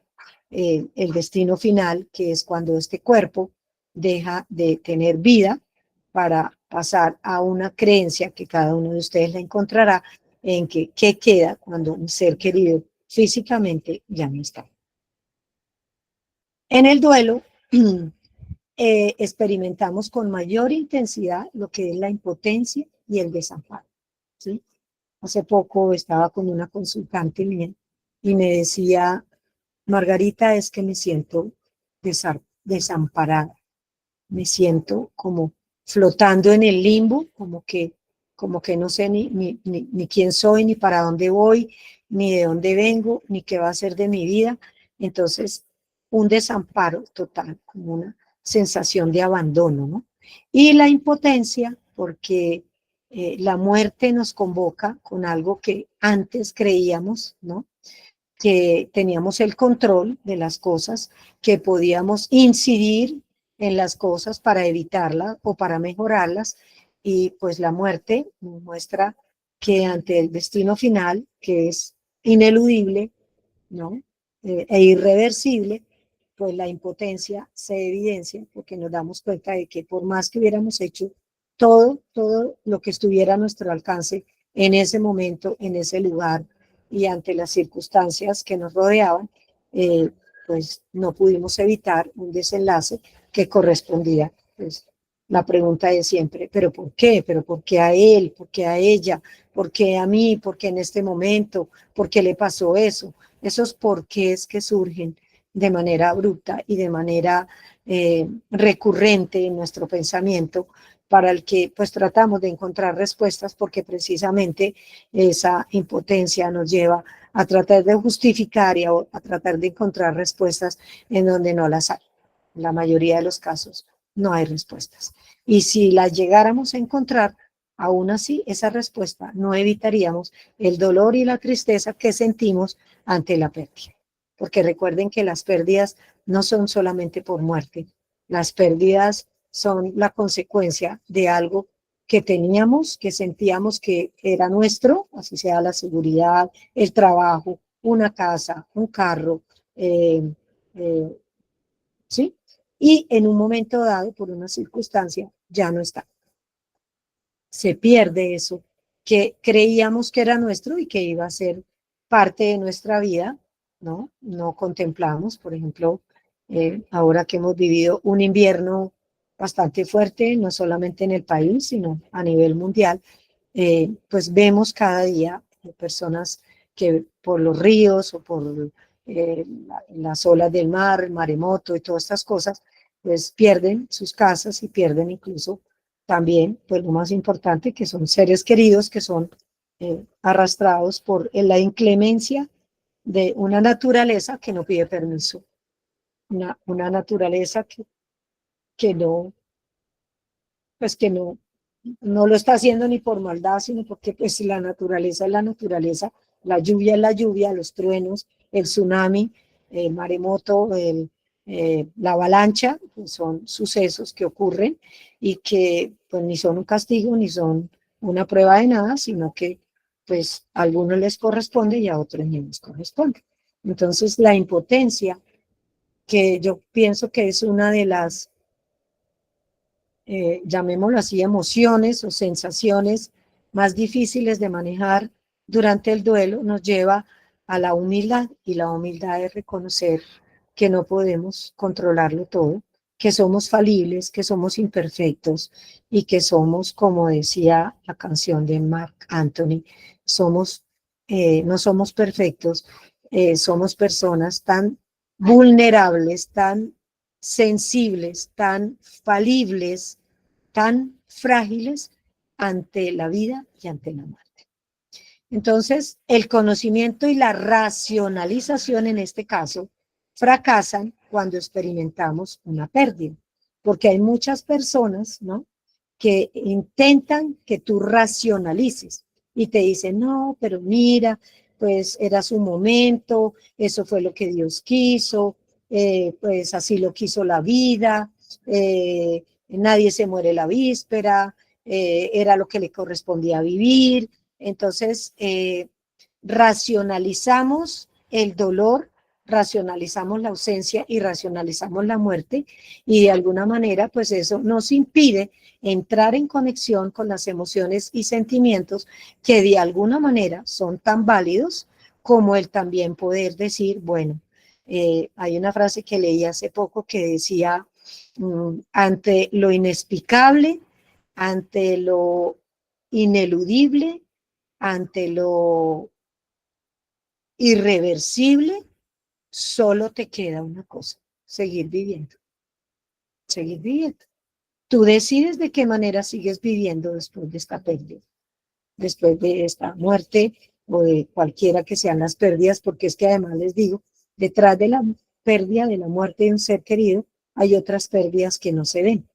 B: el destino final, que es cuando este cuerpo deja de tener vida para pasar a una creencia que cada uno de ustedes la encontrará en que qué queda cuando un ser querido físicamente ya no está. En el duelo experimentamos con mayor intensidad lo que es la impotencia y el desamparo, ¿sí? Hace poco estaba con una consultante mía y me decía, Margarita, es que me siento desamparada, me siento como flotando en el limbo, como que no sé ni quién soy, ni para dónde voy, ni de dónde vengo, ni qué va a ser de mi vida. Entonces, un desamparo total, como una sensación de abandono, ¿no? Y la impotencia, porque la muerte nos convoca con algo que antes creíamos, ¿no? Que teníamos el control de las cosas, que podíamos incidir en las cosas para evitarlas o para mejorarlas, y pues la muerte nos muestra que ante el destino final, que es ineludible, ¿no? E irreversible, pues la impotencia se evidencia porque nos damos cuenta de que por más que hubiéramos hecho todo lo que estuviera a nuestro alcance en ese momento, en ese lugar y ante las circunstancias que nos rodeaban, pues no pudimos evitar un desenlace que correspondía. Pues la pregunta es siempre, ¿pero por qué? ¿Pero por qué a él? ¿Por qué a ella? ¿Por qué a mí? ¿Por qué en este momento? ¿Por qué le pasó eso? Esos porqués que surgen de manera abrupta y de manera recurrente en nuestro pensamiento, para el que pues tratamos de encontrar respuestas, porque precisamente esa impotencia nos lleva a tratar de justificar y a tratar de encontrar respuestas en donde no las hay. En la mayoría de los casos no hay respuestas. Y si las llegáramos a encontrar, aún así esa respuesta no evitaríamos el dolor y la tristeza que sentimos ante la pérdida. Porque recuerden que las pérdidas no son solamente por muerte, las pérdidas son la consecuencia de algo que teníamos, que sentíamos que era nuestro, así sea la seguridad, el trabajo, una casa, un carro, ¿sí? Y en un momento dado, por una circunstancia, ya no está. Se pierde eso que creíamos que era nuestro y que iba a ser parte de nuestra vida, ¿no? No contemplamos, por ejemplo, ahora que hemos vivido un invierno bastante fuerte, no solamente en el país, sino a nivel mundial, pues vemos cada día personas que por los ríos o por las olas del mar, el maremoto y todas estas cosas, pues pierden sus casas y pierden incluso también, pues lo más importante, que son seres queridos que son arrastrados por la inclemencia de una naturaleza que no pide permiso, una naturaleza que no, pues que no lo está haciendo ni por maldad, sino porque pues la naturaleza es la naturaleza, la lluvia es la lluvia, los truenos, el tsunami, el maremoto, la avalancha, pues son sucesos que ocurren y que pues ni son un castigo ni son una prueba de nada, sino que pues a algunos les corresponde y a otros no les corresponde. Entonces la impotencia, que yo pienso que es una de las llamémoslo así, emociones o sensaciones más difíciles de manejar durante el duelo, nos lleva a la humildad, y la humildad es reconocer que no podemos controlarlo todo, que somos falibles, que somos imperfectos y que somos, como decía la canción de Marc Anthony, no somos perfectos, somos personas tan vulnerables, tan sensibles, tan falibles, tan frágiles ante la vida y ante la muerte. Entonces, el conocimiento y la racionalización en este caso fracasan cuando experimentamos una pérdida, porque hay muchas personas, ¿no?, que intentan que tú racionalices y te dicen, no, pero mira, pues era su momento, eso fue lo que Dios quiso, pues así lo quiso la vida, nadie se muere la víspera, era lo que le correspondía vivir. Entonces, racionalizamos el dolor, racionalizamos la ausencia y racionalizamos la muerte, y de alguna manera pues eso nos impide entrar en conexión con las emociones y sentimientos que de alguna manera son tan válidos como el también poder decir, bueno, hay una frase que leí hace poco que decía, ante lo inexplicable, ante lo ineludible, ante lo irreversible, solo te queda una cosa: seguir viviendo, seguir viviendo. Tú decides de qué manera sigues viviendo después de esta pérdida, después de esta muerte o de cualquiera que sean las pérdidas, porque es que además les digo, detrás de la pérdida, de la muerte de un ser querido, hay otras pérdidas que no se ven.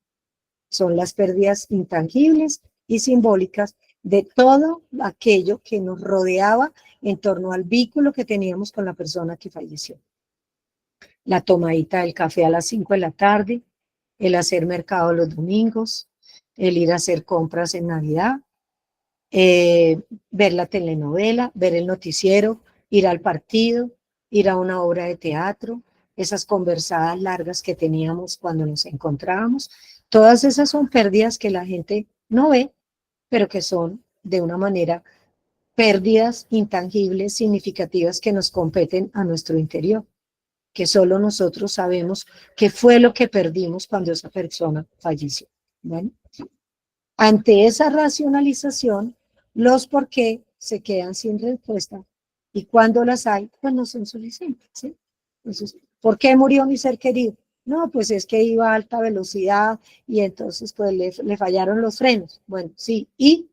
B: Son las pérdidas intangibles y simbólicas de todo aquello que nos rodeaba en torno al vínculo que teníamos con la persona que falleció. La tomadita del café a las 5 de la tarde, el hacer mercado los domingos, el ir a hacer compras en Navidad, ver la telenovela, ver el noticiero, ir al partido, ir a una obra de teatro, esas conversadas largas que teníamos cuando nos encontrábamos. Todas esas son pérdidas que la gente no ve, pero que son de una manera pérdidas intangibles, significativas que nos competen a nuestro interior, que solo nosotros sabemos qué fue lo que perdimos cuando esa persona falleció. Bueno, ante esa racionalización, los por qué se quedan sin respuesta y cuando las hay, pues no son suficientes, ¿sí? Entonces, ¿por qué murió mi ser querido? No, pues es que iba a alta velocidad y entonces pues le fallaron los frenos. Bueno, sí, y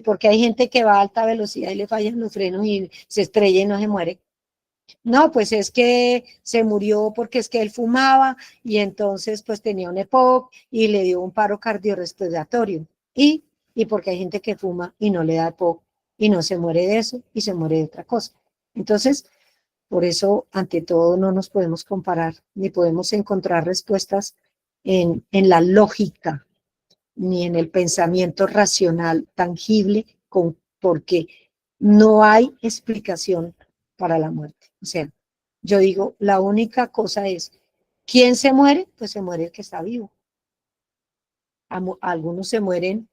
B: porque hay gente que va a alta velocidad y le fallan los frenos y se estrella y no se muere. No, pues es que se murió porque es que él fumaba y entonces pues tenía un EPOC y le dio un paro cardiorrespiratorio. Y porque hay gente que fuma y no le da EPOC y no se muere de eso y se muere de otra cosa. Entonces, por eso, ante todo, no nos podemos comparar ni podemos encontrar respuestas en la lógica ni en el pensamiento racional tangible, porque no hay explicación para la muerte. O sea, yo digo, la única cosa es, ¿quién se muere? Pues se muere el que está vivo. Algunos se mueren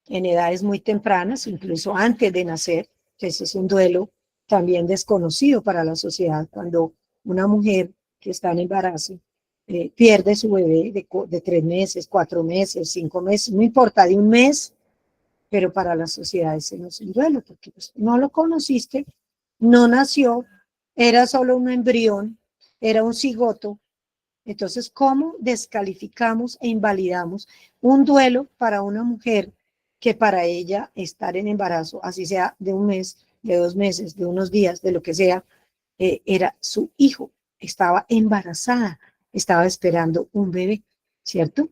B: en edades muy tempranas, incluso antes de nacer, que ese es un duelo también desconocido para la sociedad, cuando una mujer que está en embarazo pierde su bebé de 3 meses, 4 meses, 5 meses, no importa, de un mes, pero para la sociedad ese no es un duelo, porque pues, no lo conociste, no nació, era solo un embrión, era un cigoto. Entonces, ¿cómo descalificamos e invalidamos un duelo para una mujer que para ella estar en embarazo, así sea de un mes, de 2 meses, de unos días, de lo que sea, era su hijo, estaba embarazada, estaba esperando un bebé, ¿cierto?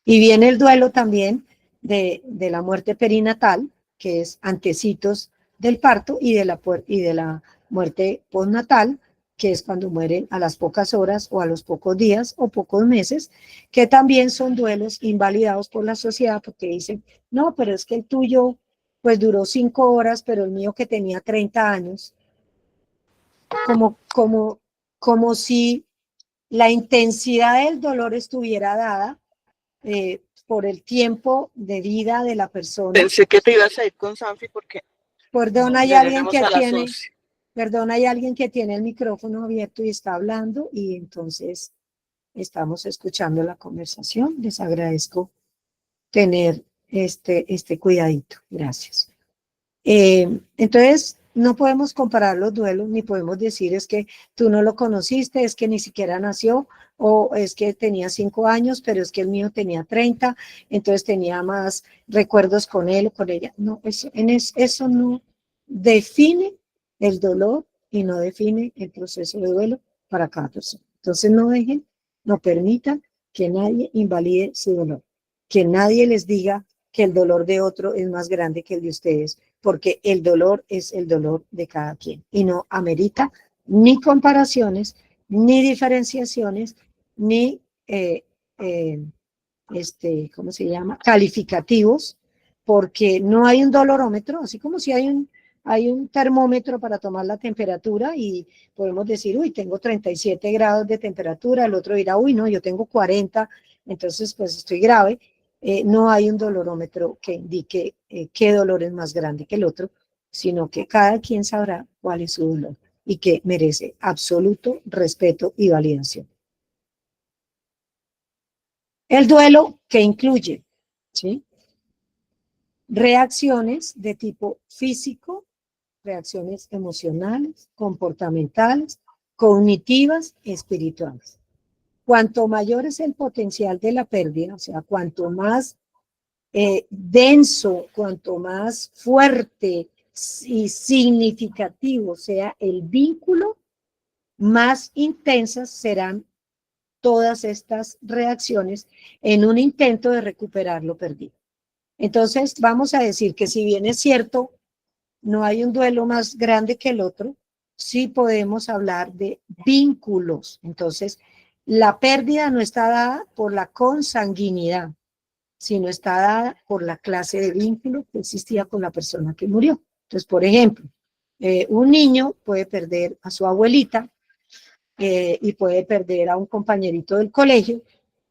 B: Y viene el duelo también de la muerte perinatal, que es antecitos del parto, y de la muerte postnatal, que es cuando mueren a las pocas horas o a los pocos días o pocos meses, que también son duelos invalidados por la sociedad porque dicen, no, pero es que el tuyo pues duró 5 horas, pero el mío que tenía 30 años, como si la intensidad del dolor estuviera dada por el tiempo de vida de la persona.
G: Pensé que te ibas a ir con Sanfi porque
B: Perdón, hay
G: ya
B: alguien
G: llegamos
B: que
G: a las
B: tiene,
G: 11.
B: perdón, hay alguien que tiene el micrófono abierto y está hablando y entonces estamos escuchando la conversación. Les agradezco tener este cuidadito. Gracias. Entonces, no podemos comparar los duelos, ni podemos decir es que tú no lo conociste, es que ni siquiera nació, o es que tenía 5 años, pero es que el mío tenía 30, entonces tenía más recuerdos con él o con ella. No, eso no define el dolor y no define el proceso de duelo para cada persona. Entonces, no permitan que nadie invalide su dolor, que nadie les diga que el dolor de otro es más grande que el de ustedes, porque el dolor es el dolor de cada quien y no amerita ni comparaciones, ni diferenciaciones, ni, ¿cómo se llama? Calificativos, porque no hay un dolorómetro, así como si hay un termómetro para tomar la temperatura y podemos decir, uy, tengo 37 grados de temperatura, el otro dirá, uy, no, yo tengo 40, entonces pues estoy grave. No hay un dolorómetro que indique qué dolor es más grande que el otro, sino que cada quien sabrá cuál es su dolor y que merece absoluto respeto y validación. El duelo que incluye, ¿sí?, reacciones de tipo físico, reacciones emocionales, comportamentales, cognitivas, espirituales. Cuanto mayor es el potencial de la pérdida, o sea, cuanto más denso, cuanto más fuerte y significativo sea el vínculo, más intensas serán todas estas reacciones en un intento de recuperar lo perdido. Entonces, vamos a decir que si bien es cierto, no hay un duelo más grande que el otro, sí podemos hablar de vínculos. Entonces, la pérdida no está dada por la consanguinidad, sino está dada por la clase de vínculo que existía con la persona que murió. Entonces, por ejemplo, un niño puede perder a su abuelita y puede perder a un compañerito del colegio,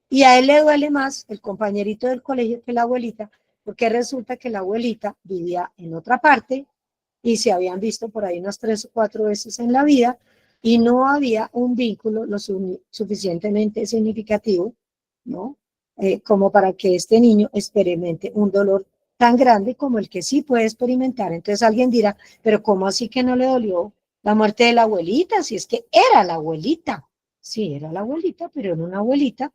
B: y a él le duele más el compañerito del colegio que la abuelita, porque resulta que la abuelita vivía en otra parte y se habían visto por ahí unas 3 o 4 veces en la vida y no había un vínculo suficientemente significativo, ¿no? Como para que este niño experimente un dolor tan grande como el que sí puede experimentar. Entonces alguien dirá, pero ¿cómo así que no le dolió la muerte de la abuelita? Si es que era la abuelita. Sí, era la abuelita, pero era una abuelita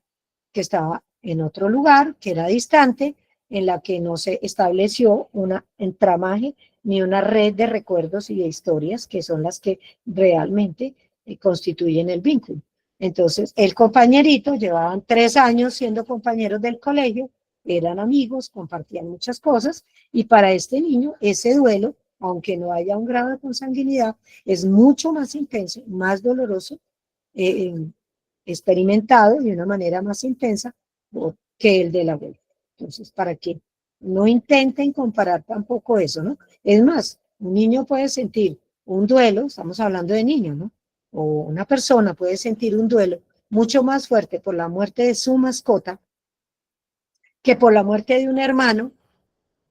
B: que estaba en otro lugar, que era distante, en la que no se estableció un entramaje ni una red de recuerdos y de historias que son las que realmente constituyen el vínculo. Entonces, el compañerito, llevaban 3 años siendo compañeros del colegio, eran amigos, compartían muchas cosas, y para este niño ese duelo, aunque no haya un grado de consanguinidad, es mucho más intenso, más doloroso, eh, experimentado de una manera más intensa que el del abuelo. Entonces, para que no intenten comparar tampoco eso, ¿no? Es más, un niño puede sentir un duelo, estamos hablando de niños, ¿no? O una persona puede sentir un duelo mucho más fuerte por la muerte de su mascota que por la muerte de un hermano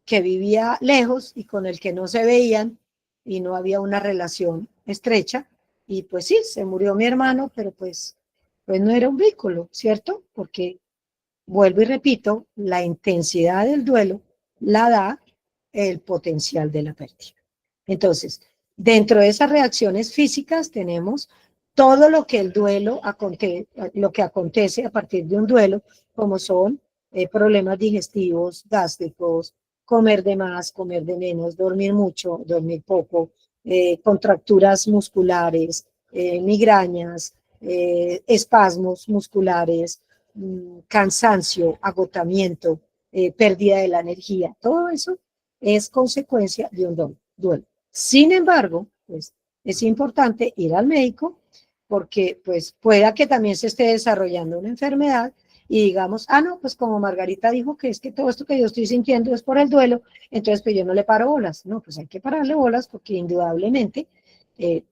B: que vivía lejos y con el que no se veían y no había una relación estrecha. Y pues sí, se murió mi hermano, pero pues no era un vínculo, ¿cierto? Porque, vuelvo y repito, la intensidad del duelo la da el potencial de la pérdida. Entonces, dentro de esas reacciones físicas tenemos todo lo que el duelo, lo que acontece a partir de un duelo, como son problemas digestivos, gástricos, comer de más, comer de menos, dormir mucho, dormir poco, contracturas musculares, migrañas, espasmos musculares, cansancio, agotamiento, pérdida de la energía. Todo eso es consecuencia de un duelo. Sin embargo, pues es importante ir al médico porque pues pueda que también se esté desarrollando una enfermedad y digamos, ah, no, pues como Margarita dijo que es que todo esto que yo estoy sintiendo es por el duelo, entonces pues yo no le paro bolas. No, pues hay que pararle bolas porque indudablemente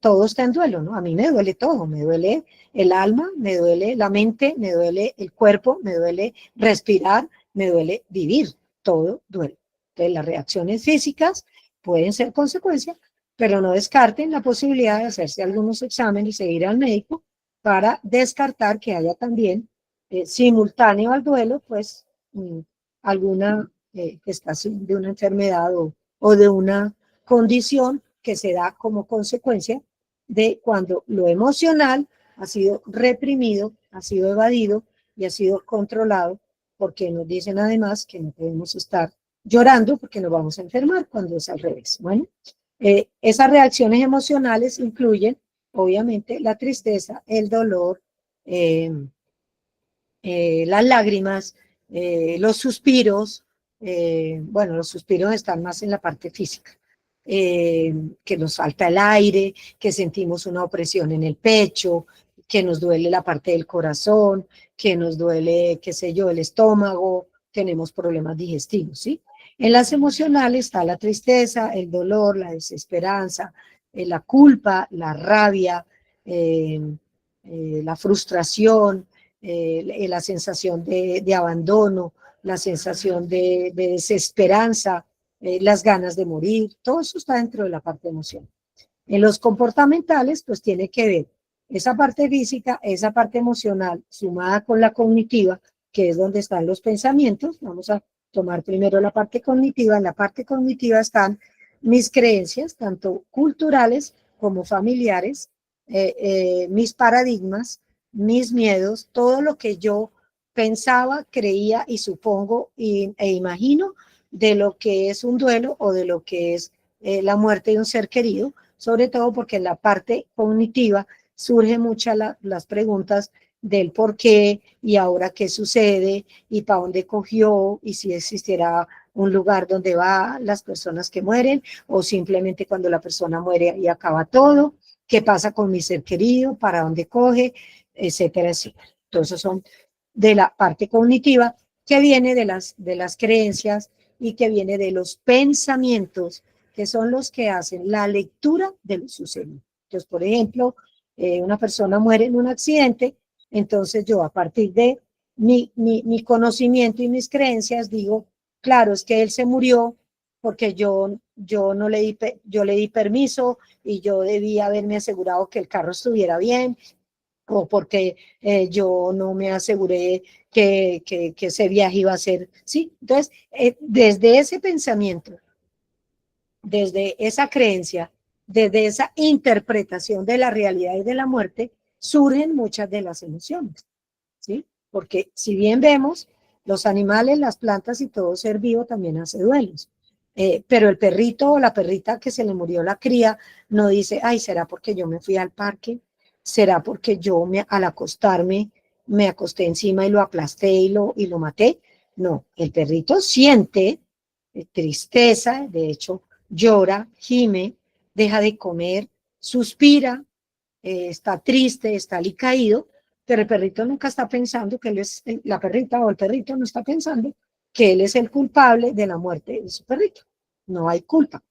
B: todo está en duelo, ¿no? A mí me duele todo, me duele el alma, me duele la mente, me duele el cuerpo, me duele respirar, me duele vivir, todo duele. Entonces las reacciones físicas pueden ser consecuencia, pero no descarten la posibilidad de hacerse algunos exámenes y seguir al médico para descartar que haya también simultáneo al duelo, pues alguna gestación de una enfermedad o de una condición que se da como consecuencia de cuando lo emocional ha sido reprimido, ha sido evadido y ha sido controlado, porque nos dicen además que no podemos estar llorando porque nos vamos a enfermar cuando es al revés. Bueno, esas reacciones emocionales incluyen, obviamente, la tristeza, el dolor, las lágrimas, los suspiros. Bueno, los suspiros están más en la parte física, que nos falta el aire, que sentimos una opresión en el pecho, que nos duele la parte del corazón, que nos duele, qué sé yo, el estómago, tenemos problemas digestivos, ¿sí? En las emocionales está la tristeza, el dolor, la desesperanza, la culpa, la rabia, la frustración, la sensación de abandono, la sensación de desesperanza, las ganas de morir, todo eso está dentro de la parte emocional. En los comportamentales, pues tiene que ver esa parte física, esa parte emocional, sumada con la cognitiva, que es donde están los pensamientos. Vamos a tomar primero la parte cognitiva. En la parte cognitiva están mis creencias, tanto culturales como familiares, mis paradigmas, mis miedos, todo lo que yo pensaba, creía y supongo e imagino de lo que es un duelo o de lo que es la muerte de un ser querido, sobre todo porque en la parte cognitiva surgen muchas las preguntas del por qué y ahora qué sucede y para dónde cogió y si existiera un lugar donde van las personas que mueren o simplemente cuando la persona muere y acaba todo, qué pasa con mi ser querido, para dónde coge, etcétera, etcétera. Entonces son de la parte cognitiva que viene de las creencias y que viene de los pensamientos, que son los que hacen la lectura de lo sucedido. Entonces, por ejemplo, una persona muere en un accidente, entonces yo a partir de mi conocimiento y mis creencias digo, claro, es que él se murió porque yo no le di, yo le di permiso y yo debía haberme asegurado que el carro estuviera bien, o porque yo no me aseguré que ese viaje iba a ser, ¿sí? Entonces, desde ese pensamiento, desde esa creencia, desde esa interpretación de la realidad y de la muerte, surgen muchas de las emociones, ¿sí? Porque si bien vemos, los animales, las plantas y todo ser vivo también hace duelos. Pero el perrito o la perrita que se le murió la cría no dice, ay, ¿será porque yo me fui al parque? ¿Será porque yo al acostarme me acosté encima y lo aplasté y lo maté? No, el perrito siente tristeza, de hecho llora, gime, deja de comer, suspira, está triste, está alicaído, pero el perrito nunca está pensando que él es, la perrita o el perrito no está pensando que él es el culpable de la muerte de su perrito. No hay culpa.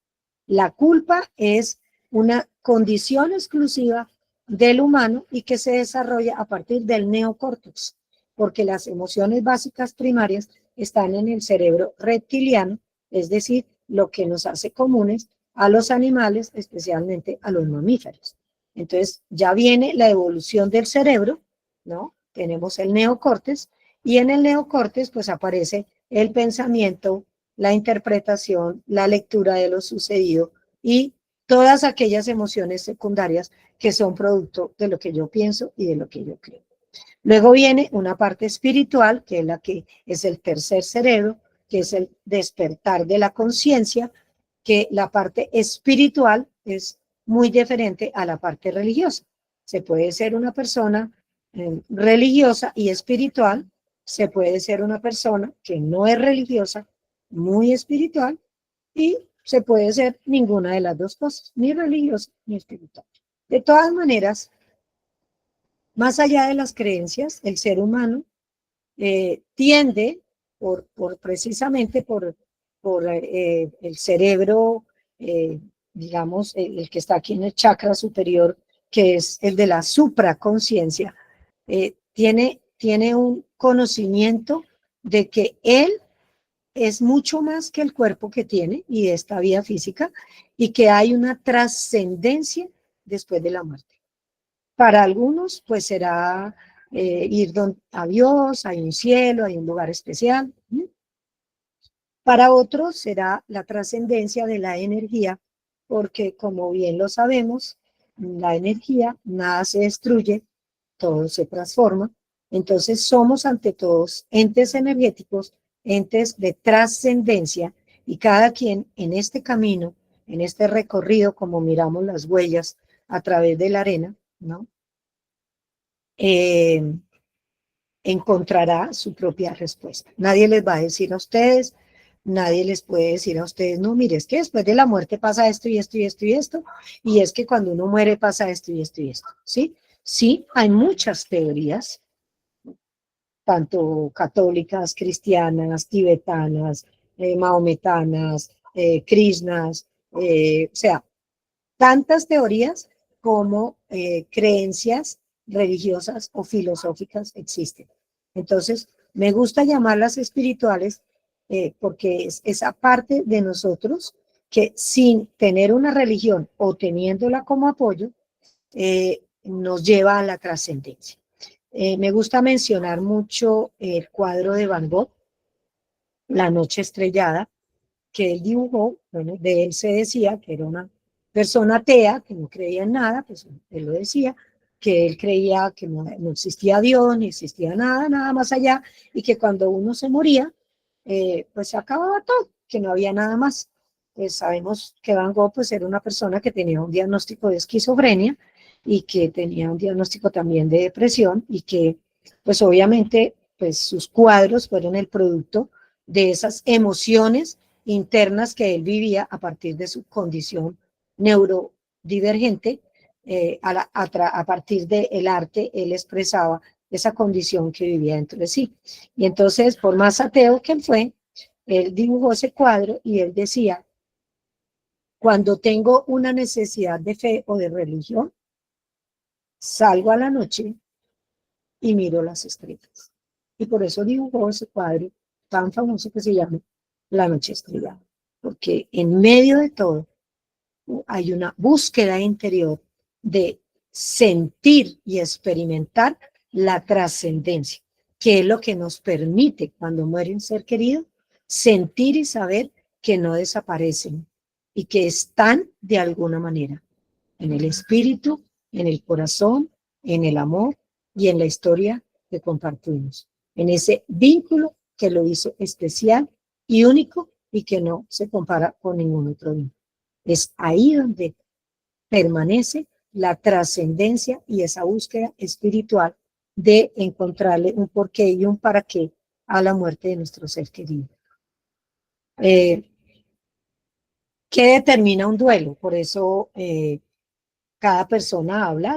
B: La culpa es una condición exclusiva del humano y que se desarrolla a partir del neocórtex, porque las emociones básicas primarias están en el cerebro reptiliano, es decir, lo que nos hace comunes a los animales, especialmente a los mamíferos. Entonces ya viene la evolución del cerebro, ¿no? Tenemos el neocórtex y en el neocórtex pues aparece el pensamiento, la interpretación, la lectura de lo sucedido y todas aquellas emociones secundarias que son producto de lo que yo pienso y de lo que yo creo. Luego viene una parte espiritual, que es la que es el tercer cerebro, que es el despertar de la conciencia, que la parte espiritual es muy diferente a la parte religiosa. Se puede ser una persona religiosa y espiritual, se puede ser una persona que no es religiosa, muy espiritual, y se puede ser ninguna de las dos cosas, ni religiosa ni espiritual. De todas maneras, más allá de las creencias, el ser humano tiende, precisamente por el cerebro, digamos, el que está aquí en el chakra superior, que es el de la supraconciencia, tiene un conocimiento de que él es mucho más que el cuerpo que tiene y esta vida física, y que hay una trascendencia después de la muerte. Para algunos, pues será ir a Dios, hay un cielo, hay un lugar especial. Para otros será la trascendencia de la energía, porque como bien lo sabemos, la energía, nada se destruye, todo se transforma. Entonces somos ante todos entes energéticos, entes de trascendencia, y cada quien en este camino, en este recorrido, como miramos las huellas a través de la arena, ¿no? Encontrará su propia respuesta. Nadie les va a decir a ustedes, nadie les puede decir a ustedes, no, mire, es que después de la muerte pasa esto y esto y esto y esto, y es que cuando uno muere pasa esto y esto y esto, ¿sí? Sí, hay muchas teorías, tanto católicas, cristianas, tibetanas, mahometanas, krishnas, o sea, tantas teorías como creencias religiosas o filosóficas existen. Entonces, me gusta llamarlas espirituales porque es esa parte de nosotros que sin tener una religión o teniéndola como apoyo, nos lleva a la trascendencia. Me gusta mencionar mucho el cuadro de Van Gogh, La noche estrellada, que él dibujó. Bueno, de él se decía que era una persona atea, que no creía en nada, pues él lo decía, que él creía que no existía Dios, ni existía nada, nada más allá, y que cuando uno se moría, pues se acababa todo, que no había nada más. Pues sabemos que Van Gogh pues era una persona que tenía un diagnóstico de esquizofrenia y que tenía un diagnóstico también de depresión, y que pues obviamente pues sus cuadros fueron el producto de esas emociones internas que él vivía a partir de su condición neurodivergente. A partir del arte él expresaba esa condición que vivía dentro de sí. Y entonces, por más ateo que él fue, él dibujó ese cuadro y él decía, cuando tengo una necesidad de fe o de religión, salgo a la noche y miro las estrellas. Y por eso dibujó ese cuadro tan famoso que se llama La Noche Estrellada, porque en medio de todo hay una búsqueda interior de sentir y experimentar la trascendencia, que es lo que nos permite, cuando muere un ser querido, sentir y saber que no desaparecen y que están de alguna manera en el espíritu, en el corazón, en el amor y en la historia que compartimos, en ese vínculo que lo hizo especial y único y que no se compara con ningún otro vínculo. Es ahí donde permanece la trascendencia y esa búsqueda espiritual de encontrarle un porqué y un para qué a la muerte de nuestro ser querido. ¿Qué determina un duelo? Por eso cada persona habla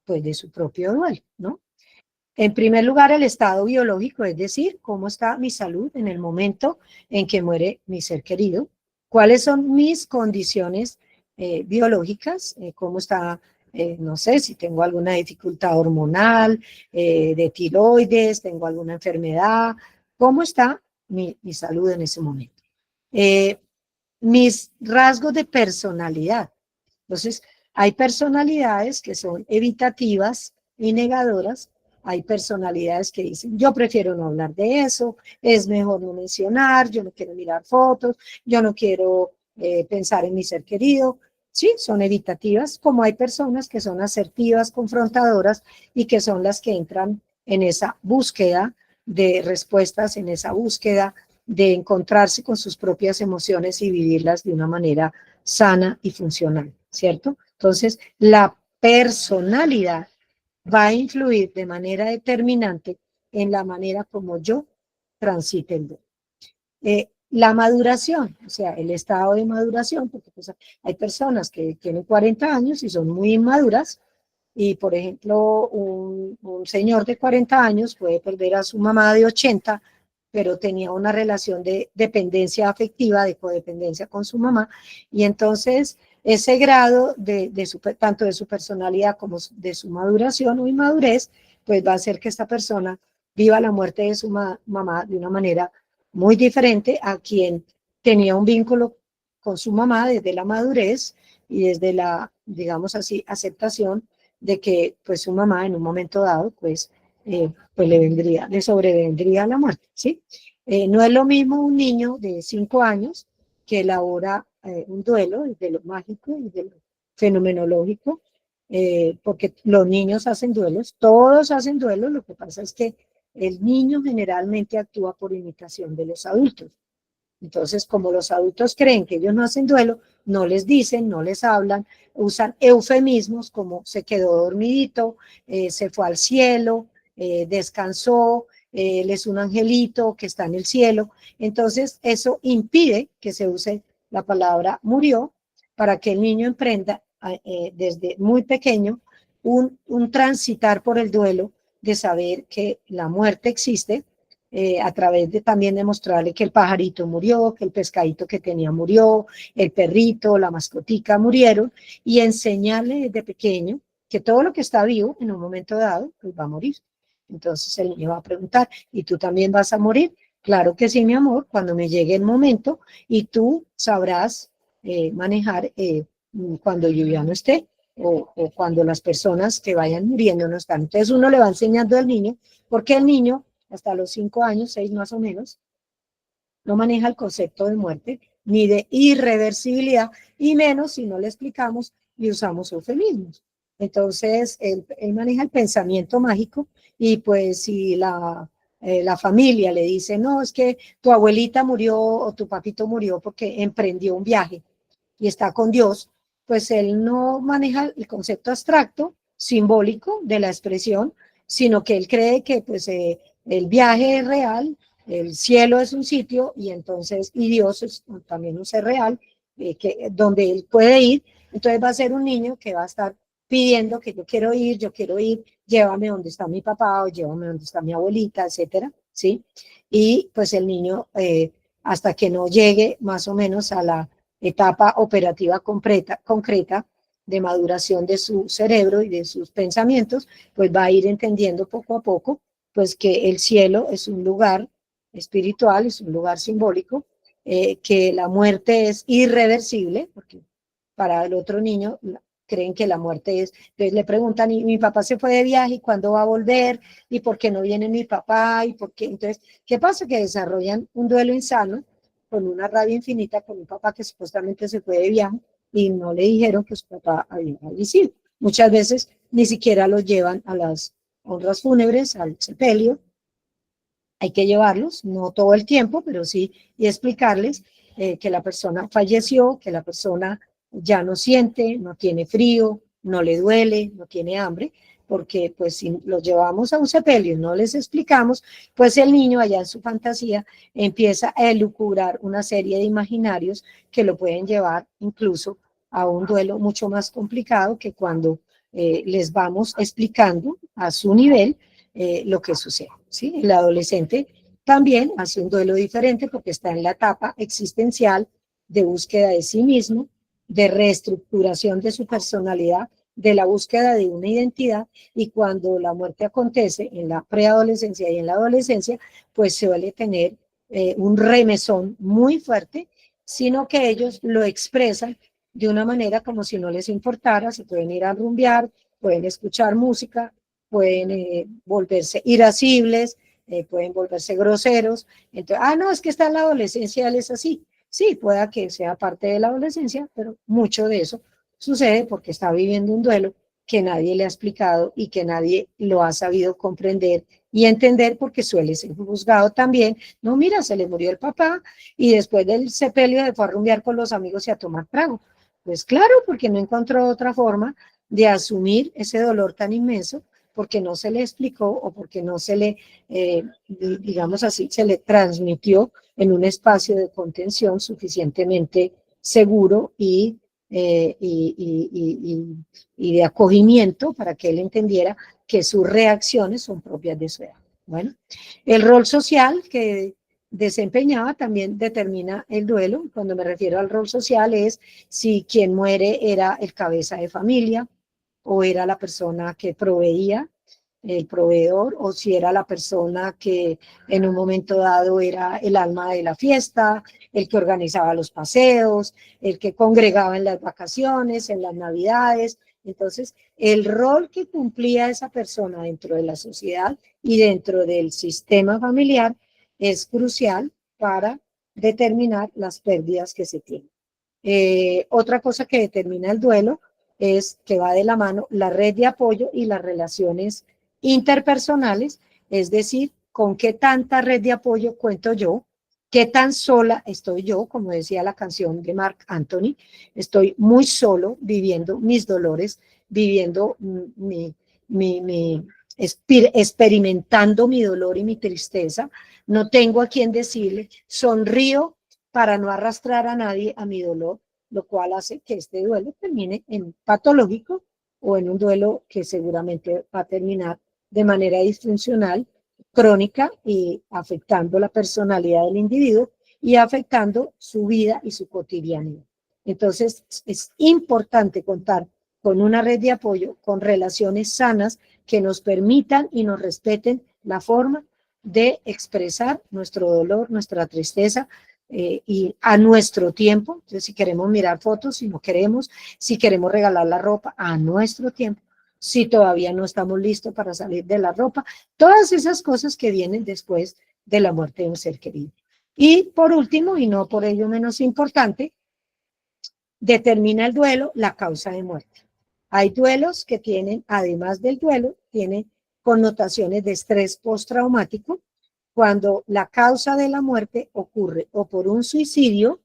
B: pues, de su propio duelo, ¿no? En primer lugar, el estado biológico, es decir, cómo está mi salud en el momento en que muere mi ser querido, cuáles son mis condiciones biológicas, cómo está, no sé, si tengo alguna dificultad hormonal, de tiroides, tengo alguna enfermedad, cómo está mi salud en ese momento. Mis rasgos de personalidad. Entonces, hay personalidades que son evitativas y negadoras. Hay personalidades que dicen, yo prefiero no hablar de eso, es mejor no mencionar, yo no quiero mirar fotos, yo no quiero pensar en mi ser querido. Sí, son evitativas, como hay personas que son asertivas, confrontadoras y que son las que entran en esa búsqueda de respuestas, en esa búsqueda de encontrarse con sus propias emociones y vivirlas de una manera sana y funcional, ¿cierto? Entonces, la personalidad va a influir de manera determinante en la manera como yo transite el duelo. La maduración, o sea, el estado de maduración, porque pues, hay personas que tienen 40 años y son muy inmaduras, y por ejemplo, un señor de 40 años puede perder a su mamá de 80, pero tenía una relación de dependencia afectiva, de codependencia con su mamá, y entonces ese grado tanto de su personalidad como de su maduración o inmadurez, pues va a hacer que esta persona viva la muerte de su mamá de una manera muy diferente a quien tenía un vínculo con su mamá desde la madurez y desde la, digamos así, aceptación de que pues su mamá en un momento dado pues le sobrevendría la muerte, ¿sí? No es lo mismo un niño de 5 años que elabora un duelo desde lo mágico y de lo fenomenológico, porque los niños hacen duelos, todos hacen duelos, lo que pasa es que el niño generalmente actúa por imitación de los adultos. Entonces, como los adultos creen que ellos no hacen duelo, no les dicen, no les hablan, usan eufemismos como se quedó dormidito, se fue al cielo, descansó, él es un angelito que está en el cielo. Entonces, eso impide que se use la palabra murió para que el niño emprenda desde muy pequeño un transitar por el duelo de saber que la muerte existe, a través de también demostrarle que el pajarito murió, que el pescadito que tenía murió, el perrito, la mascotica murieron, y enseñarle desde pequeño que todo lo que está vivo en un momento dado pues va a morir. Entonces el niño va a preguntar, ¿y tú también vas a morir? Claro que sí, mi amor, cuando me llegue el momento, y tú sabrás manejar cuando yo ya no esté, o cuando las personas que vayan muriendo no están. Entonces uno le va enseñando al niño, porque el niño hasta los 5 años, 6 más o menos, no maneja el concepto de muerte ni de irreversibilidad, y menos si no le explicamos y usamos eufemismos. Entonces, él maneja el pensamiento mágico, y pues si la familia le dice, no, es que tu abuelita murió o tu papito murió porque emprendió un viaje y está con Dios, pues él no maneja el concepto abstracto, simbólico de la expresión, sino que él cree que pues el viaje es real, el cielo es un sitio, y entonces, y Dios es también un ser real, donde él puede ir. Entonces va a ser un niño que va a estar pidiendo que yo quiero ir, llévame donde está mi papá, o llévame donde está mi abuelita, etcétera, ¿sí? Y pues el niño, hasta que no llegue más o menos a la etapa operativa concreta, de maduración de su cerebro y de sus pensamientos, pues va a ir entendiendo poco a poco, pues que el cielo es un lugar espiritual, es un lugar simbólico, que la muerte es irreversible, porque para el otro niño creen que la muerte es, entonces le preguntan, y mi papá se fue de viaje, ¿y cuándo va a volver? ¿Y por qué no viene mi papá? ¿Y por qué? Entonces, ¿qué pasa? Que desarrollan un duelo insano, con una rabia infinita, con un papá que supuestamente se fue de viaje, y no le dijeron que su papá había fallecido. Muchas veces ni siquiera los llevan a las honras fúnebres, al sepelio. Hay que llevarlos, no todo el tiempo, pero sí, y explicarles que la persona falleció, que la persona ya no siente, no tiene frío, no le duele, no tiene hambre, porque pues si los llevamos a un sepelio y no les explicamos, pues el niño allá en su fantasía empieza a elucubrar una serie de imaginarios que lo pueden llevar incluso a un duelo mucho más complicado que cuando les vamos explicando a su nivel lo que sucede, ¿sí? El adolescente también hace un duelo diferente porque está en la etapa existencial de búsqueda de sí mismo, de reestructuración de su personalidad, de la búsqueda de una identidad, y cuando la muerte acontece en la preadolescencia y en la adolescencia, pues suele tener un remesón muy fuerte, sino que ellos lo expresan de una manera como si no les importara, se pueden ir a rumbear, pueden escuchar música, pueden volverse irascibles, pueden volverse groseros. Entonces, no, es que está en la adolescencia, él es así. Sí, pueda que sea parte de la adolescencia, pero mucho de eso sucede porque está viviendo un duelo que nadie le ha explicado y que nadie lo ha sabido comprender y entender, porque suele ser juzgado también. No, mira, se le murió el papá y después del sepelio se fue a rumbear con los amigos y a tomar trago. Pues claro, porque no encontró otra forma de asumir ese dolor tan inmenso, porque no se le explicó o porque no se le, digamos así, se le transmitió en un espacio de contención suficientemente seguro y de acogimiento para que él entendiera que sus reacciones son propias de su edad. Bueno, el rol social que desempeñaba también determina el duelo. Cuando me refiero al rol social es si quien muere era el cabeza de familia, o era la persona que proveía, el proveedor, o si era la persona que en un momento dado era el alma de la fiesta, el que organizaba los paseos, el que congregaba en las vacaciones, en las navidades. Entonces, el rol que cumplía esa persona dentro de la sociedad y dentro del sistema familiar es crucial para determinar las pérdidas que se tienen. Otra cosa que determina el duelo es que va de la mano la red de apoyo y las relaciones interpersonales, es decir, con qué tanta red de apoyo cuento yo, qué tan sola estoy yo, como decía la canción de Marc Anthony, estoy muy solo viviendo mis dolores, viviendo experimentando mi dolor y mi tristeza, no tengo a quien decirle, sonrío para no arrastrar a nadie a mi dolor, lo cual hace que este duelo termine en patológico o en un duelo que seguramente va a terminar de manera disfuncional, crónica, y afectando la personalidad del individuo y afectando su vida y su cotidianidad. Entonces, es importante contar con una red de apoyo, con relaciones sanas que nos permitan y nos respeten la forma de expresar nuestro dolor, nuestra tristeza, y a nuestro tiempo. Entonces, si queremos mirar fotos, si no queremos, si queremos regalar la ropa, a nuestro tiempo, si todavía no estamos listos para salir de la ropa, todas esas cosas que vienen después de la muerte de un ser querido. Y por último, y no por ello menos importante, determina el duelo la causa de muerte. Hay duelos que tienen, además del duelo, tienen connotaciones de estrés postraumático, cuando la causa de la muerte ocurre o por un suicidio,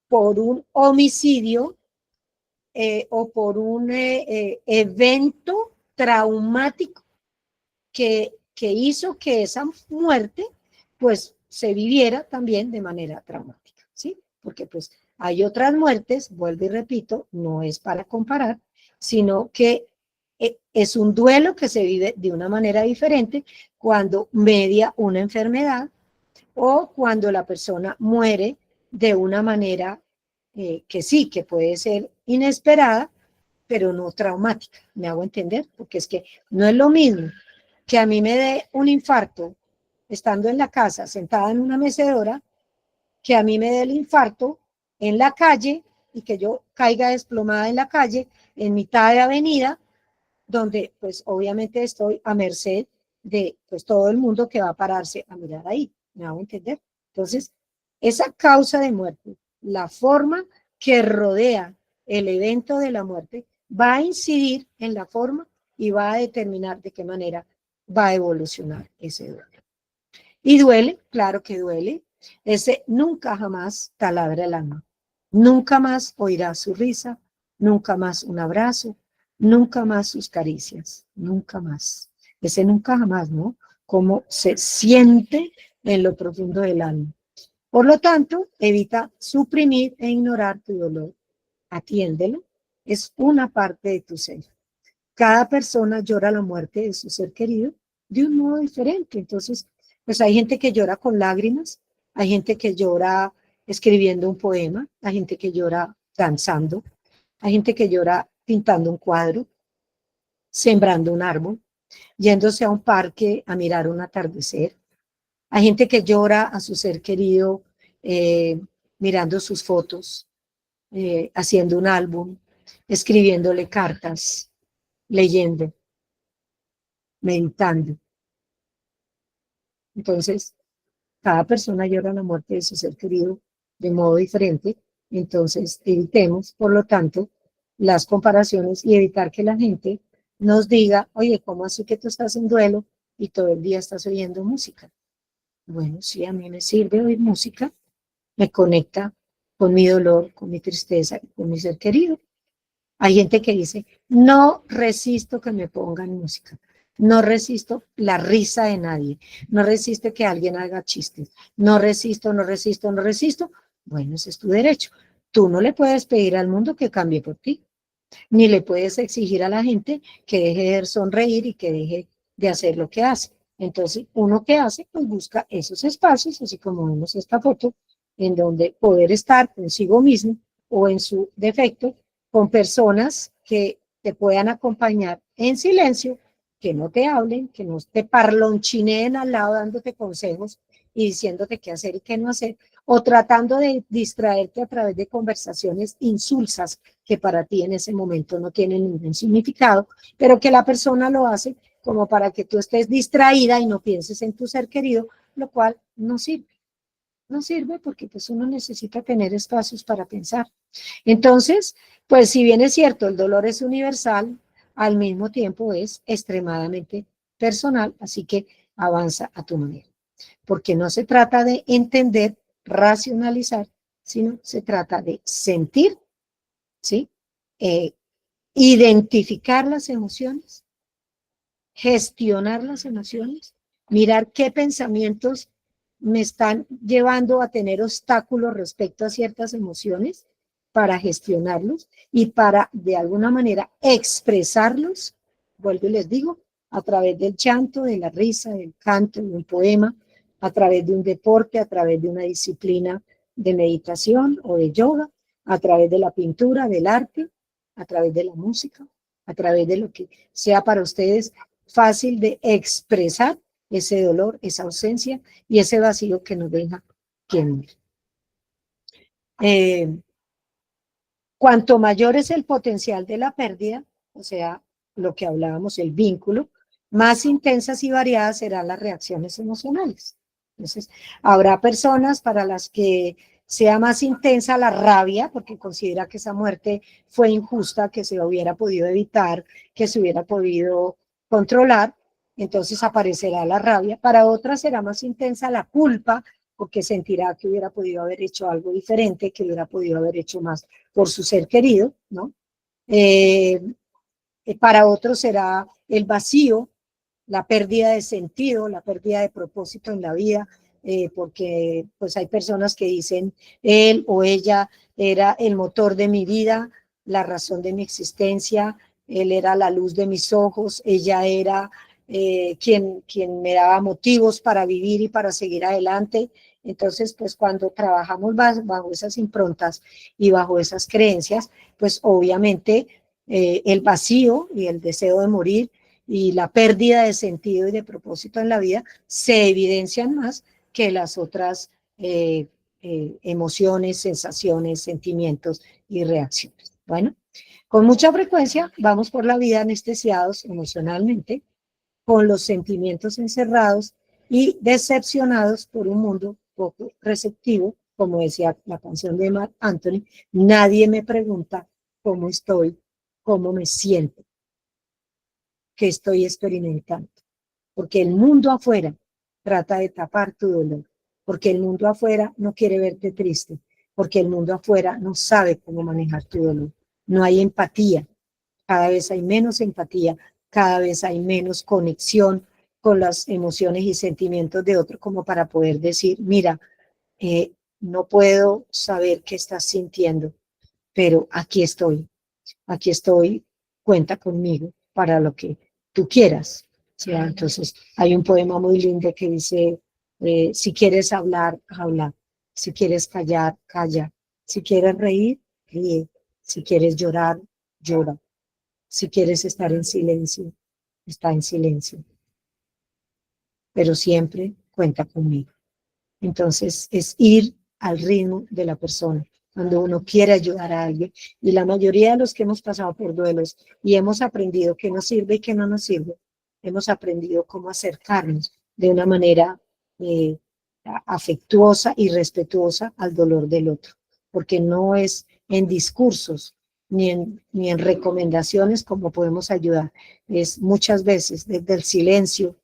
B: por un homicidio, o por un evento traumático que hizo que esa muerte pues se viviera también de manera traumática, ¿sí? Porque pues hay otras muertes, vuelvo y repito, no es para comparar, sino que es un duelo que se vive de una manera diferente cuando media una enfermedad o cuando la persona muere de una manera que sí, que puede ser inesperada, pero no traumática. ¿Me hago entender? Porque es que no es lo mismo que a mí me dé un infarto estando en la casa, sentada en una mecedora, que a mí me dé el infarto en la calle y que yo caiga desplomada en la calle, en mitad de avenida, donde pues obviamente estoy a merced de pues todo el mundo que va a pararse a mirar ahí. ¿Me hago entender? Entonces, esa causa de muerte, la forma que rodea el evento de la muerte, va a incidir en la forma y va a determinar de qué manera va a evolucionar ese duelo. Y duele, claro que duele. Ese nunca jamás taladra el alma. Nunca más oirá su risa, nunca más un abrazo, nunca más sus caricias, nunca más. Ese nunca jamás, ¿no? Cómo se siente en lo profundo del alma. Por lo tanto, evita suprimir e ignorar tu dolor. Atiéndelo. Es una parte de tu ser. Cada persona llora la muerte de su ser querido de un modo diferente. Entonces, pues hay gente que llora con lágrimas, hay gente que llora escribiendo un poema, hay gente que llora danzando, hay gente que llora pintando un cuadro, sembrando un árbol, yéndose a un parque a mirar un atardecer. Hay gente que llora a su ser querido mirando sus fotos, haciendo un álbum, escribiéndole cartas, leyendo, meditando. Entonces, cada persona llora la muerte de su ser querido de modo diferente. Entonces, evitemos, por lo tanto, las comparaciones y evitar que la gente nos diga, oye, ¿cómo así que tú estás en duelo y todo el día estás oyendo música? Bueno, sí, a mí me sirve oír música, me conecta con mi dolor, con mi tristeza, con mi ser querido. Hay gente que dice, no resisto que me pongan música, no resisto la risa de nadie, no resisto que alguien haga chistes, no resisto, no resisto, no resisto. Bueno, ese es tu derecho. Tú no le puedes pedir al mundo que cambie por ti, ni le puedes exigir a la gente que deje de sonreír y que deje de hacer lo que hace. Entonces, uno que hace, pues busca esos espacios, así como vemos esta foto, en donde poder estar consigo mismo o en su defecto, con personas que te puedan acompañar en silencio, que no te hablen, que no te parlonchineen al lado dándote consejos y diciéndote qué hacer y qué no hacer, o tratando de distraerte a través de conversaciones insulsas que para ti en ese momento no tienen ningún significado, pero que la persona lo hace como para que tú estés distraída y no pienses en tu ser querido, lo cual no sirve. No sirve porque pues uno necesita tener espacios para pensar. Entonces, pues si bien es cierto, el dolor es universal, al mismo tiempo es extremadamente personal, así que avanza a tu manera. Porque no se trata de entender, racionalizar, sino se trata de sentir, ¿sí? Identificar las emociones, gestionar las emociones, mirar qué pensamientos me están llevando a tener obstáculos respecto a ciertas emociones para gestionarlos y para de alguna manera expresarlos, vuelvo y les digo, a través del llanto, de la risa, del canto, de un poema, a través de un deporte, a través de una disciplina de meditación o de yoga, a través de la pintura, del arte, a través de la música, a través de lo que sea para ustedes fácil de expresar ese dolor, esa ausencia y ese vacío que nos deja quien muere. Cuanto mayor es el potencial de la pérdida, o sea, lo que hablábamos, el vínculo, más intensas y variadas serán las reacciones emocionales. Entonces, habrá personas para las que sea más intensa la rabia, porque considera que esa muerte fue injusta, que se hubiera podido evitar, que se hubiera podido controlar, entonces aparecerá la rabia. Para otras será más intensa la culpa, porque sentirá que hubiera podido haber hecho algo diferente, que hubiera podido haber hecho más por su ser querido, ¿no? Para otros será el vacío, la pérdida de sentido, la pérdida de propósito en la vida, porque pues hay personas que dicen, él o ella era el motor de mi vida, la razón de mi existencia, él era la luz de mis ojos, ella era quien me daba motivos para vivir y para seguir adelante. Entonces, pues cuando trabajamos bajo esas improntas y bajo esas creencias, pues obviamente el vacío y el deseo de morir y la pérdida de sentido y de propósito en la vida se evidencian más que las otras emociones, sensaciones, sentimientos y reacciones. Bueno, con mucha frecuencia vamos por la vida anestesiados emocionalmente, con los sentimientos encerrados y decepcionados por un mundo poco receptivo, como decía la canción de Marc Anthony, nadie me pregunta cómo estoy, cómo me siento, qué estoy experimentando, porque el mundo afuera trata de tapar tu dolor, porque el mundo afuera no quiere verte triste, porque el mundo afuera no sabe cómo manejar tu dolor, no hay empatía, cada vez hay menos empatía, cada vez hay menos conexión con las emociones y sentimientos de otro como para poder decir, mira, no puedo saber qué estás sintiendo, pero aquí estoy, cuenta conmigo para lo que tú quieras. ¿Sí? Entonces, hay un poema muy lindo que dice, si quieres hablar, habla, si quieres callar, calla, si quieres reír, ríe, si quieres llorar, llora, si quieres estar en silencio, está en silencio, pero siempre cuenta conmigo. Entonces, es ir al ritmo de la persona, cuando uno quiere ayudar a alguien. Y la mayoría de los que hemos pasado por duelos y hemos aprendido qué nos sirve y qué no nos sirve, hemos aprendido cómo acercarnos de una manera afectuosa y respetuosa al dolor del otro, porque no es en discursos ni en recomendaciones como podemos ayudar, es muchas veces desde el silencio,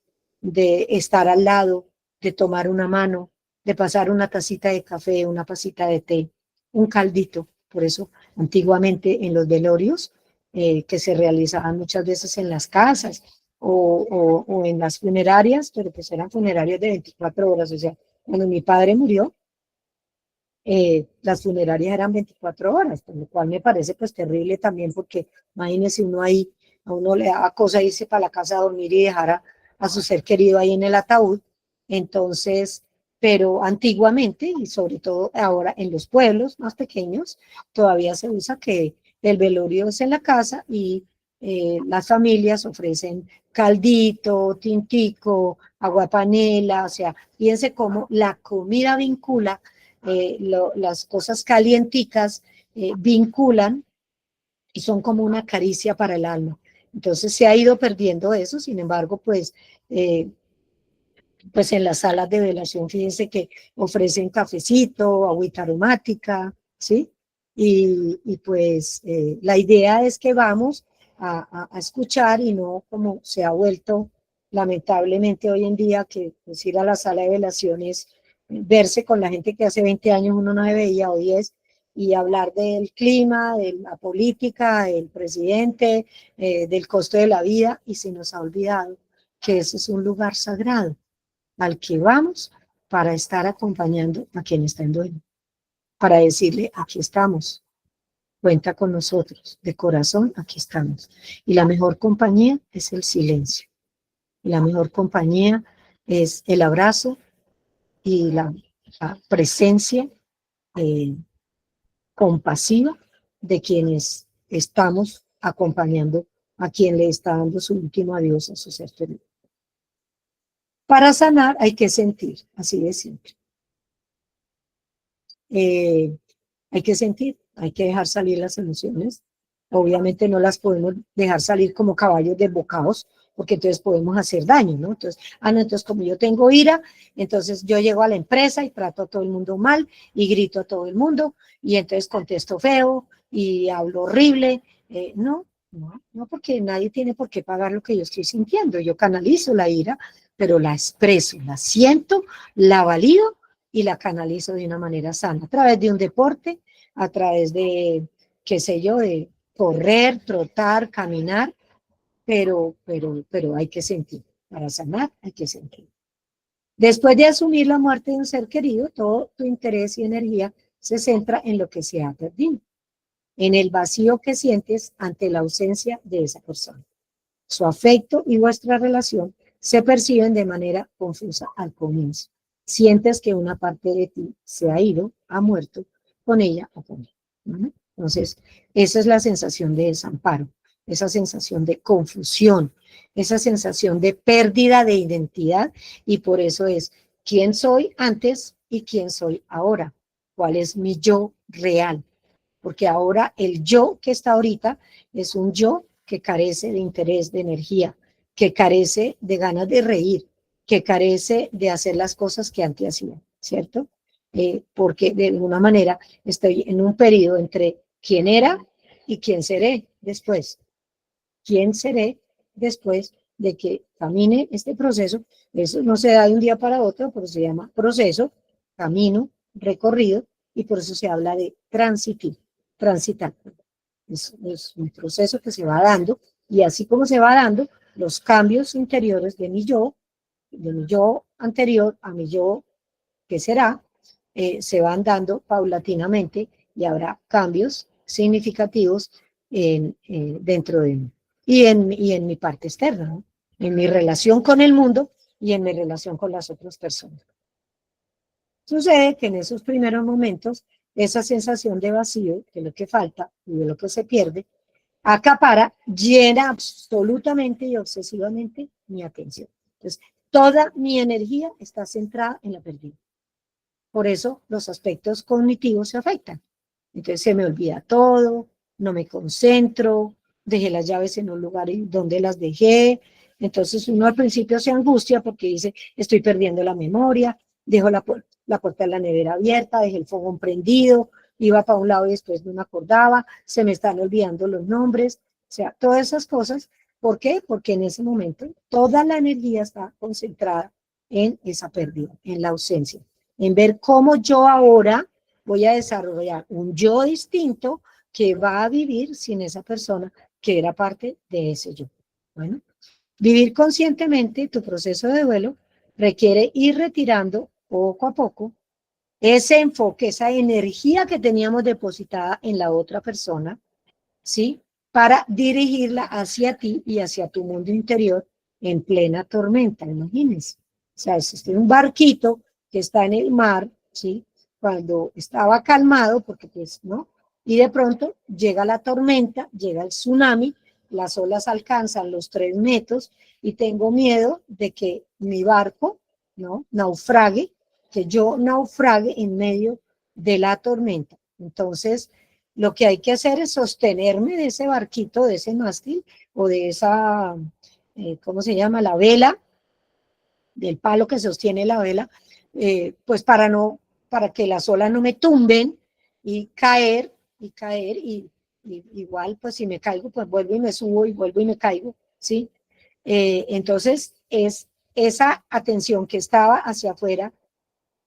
B: de estar al lado, de tomar una mano, de pasar una tacita de café, una tacita de té, un caldito. Por eso, antiguamente en los velorios, que se realizaban muchas veces en las casas o en las funerarias, pero pues eran funerarias de 24 horas. O sea, cuando mi padre murió, las funerarias eran 24 horas, por lo cual me parece pues terrible también, porque imagínese uno ahí, a uno le daba cosa irse para la casa a dormir y dejar a su ser querido ahí en el ataúd. Entonces, pero antiguamente, y sobre todo ahora en los pueblos más pequeños, todavía se usa que el velorio es en la casa y las familias ofrecen caldito, tintico, agua panela, o sea, fíjense cómo la comida vincula, las cosas calienticas vinculan y son como una caricia para el alma. Entonces se ha ido perdiendo eso, sin embargo, pues en las salas de velación, fíjense que ofrecen cafecito, agüita aromática, ¿sí? Y pues la idea es que vamos a escuchar y no como se ha vuelto lamentablemente hoy en día, que pues, ir a la sala de velación es verse con la gente que hace 20 años uno no se veía o 10 y hablar del clima, de la política, del presidente, del costo de la vida, y se nos ha olvidado que ese es un lugar sagrado al que vamos para estar acompañando a quien está en duelo, para decirle, aquí estamos, cuenta con nosotros, de corazón, aquí estamos. Y la mejor compañía es el silencio, y la mejor compañía es el abrazo y la presencia compasiva de quienes estamos acompañando a quien le está dando su último adiós a su ser querido. Para sanar hay que sentir, así de simple. Hay que sentir, hay que dejar salir las emociones. Obviamente no las podemos dejar salir como caballos desbocados, porque entonces podemos hacer daño, ¿no? Entonces, no, entonces como yo tengo ira, entonces yo llego a la empresa y trato a todo el mundo mal y grito a todo el mundo y entonces contesto feo y hablo horrible. No, porque nadie tiene por qué pagar lo que yo estoy sintiendo. Yo canalizo la ira, pero la expreso, la siento, la valido y la canalizo de una manera sana, a través de un deporte, a través de, qué sé yo, de correr, trotar, caminar, pero hay que sentir. Para sanar hay que sentir. Después de asumir la muerte de un ser querido, todo tu interés y energía se centra en lo que se ha perdido, en el vacío que sientes ante la ausencia de esa persona. Su afecto y vuestra relación se perciben de manera confusa al comienzo. Sientes que una parte de ti se ha ido, ha muerto con ella o con él. ¿No? Entonces, esa es la sensación de desamparo, esa sensación de confusión, esa sensación de pérdida de identidad, y por eso es quién soy antes y quién soy ahora, cuál es mi yo real, porque ahora el yo que está ahorita es un yo que carece de interés, de energía, que carece de ganas de reír, que carece de hacer las cosas que antes hacía, ¿cierto? Porque de alguna manera estoy en un periodo entre quién era y quién seré después. ¿Quién seré después de que camine este proceso? Eso no se da de un día para otro, pero se llama proceso, camino, recorrido, y por eso se habla de transitar. Es un proceso que se va dando, y así como se va dando, los cambios interiores de mi yo anterior a mi yo que será, se van dando paulatinamente, y habrá cambios significativos dentro de mí y en mi parte externa, ¿no? En mi relación con el mundo y en mi relación con las otras personas. Sucede que en esos primeros momentos, esa sensación de vacío, de lo que falta y de lo que se pierde, acapara, llena absolutamente y obsesivamente mi atención. Entonces, toda mi energía está centrada en la pérdida. Por eso los aspectos cognitivos se afectan. Entonces se me olvida todo, no me concentro, dejé las llaves en un lugar donde las dejé. Entonces uno al principio se angustia porque dice, estoy perdiendo la memoria, dejo la puerta de la nevera abierta, dejé el fogón prendido, iba para un lado y después no me acordaba, se me están olvidando los nombres, o sea, todas esas cosas. ¿Por qué? Porque en ese momento toda la energía está concentrada en esa pérdida, en la ausencia, en ver cómo yo ahora voy a desarrollar un yo distinto que va a vivir sin esa persona que era parte de ese yo. Bueno, vivir conscientemente tu proceso de duelo requiere ir retirando poco a poco ese enfoque, esa energía que teníamos depositada en la otra persona, ¿sí? Para dirigirla hacia ti y hacia tu mundo interior en plena tormenta, imagínense. O sea, es un barquito que está en el mar, ¿sí? Cuando estaba calmado, porque pues, ¿no? Y de pronto llega la tormenta, llega el tsunami, las olas alcanzan los 3 metros y tengo miedo de que mi barco, ¿no? Naufrague, que yo naufrague en medio de la tormenta. Entonces, lo que hay que hacer es sostenerme de ese barquito, de ese mástil, o de esa, ¿cómo se llama? La vela, del palo que sostiene la vela, pues para que las olas no me tumben y caer, y igual, pues si me caigo, pues vuelvo y me subo y vuelvo y me caigo, ¿sí? Entonces, es esa atención que estaba hacia afuera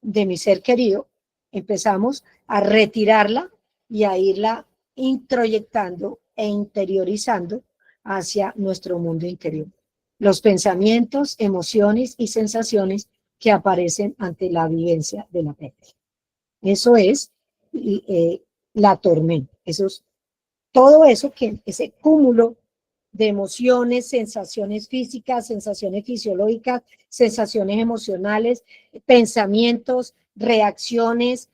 B: de mi ser querido, empezamos a retirarla y a irla introyectando e interiorizando hacia nuestro mundo interior. Los pensamientos, emociones y sensaciones que aparecen ante la vivencia de la pérdida. Eso es la tormenta. Eso es todo eso, que ese cúmulo de emociones, sensaciones físicas, sensaciones fisiológicas, sensaciones emocionales, pensamientos, reacciones,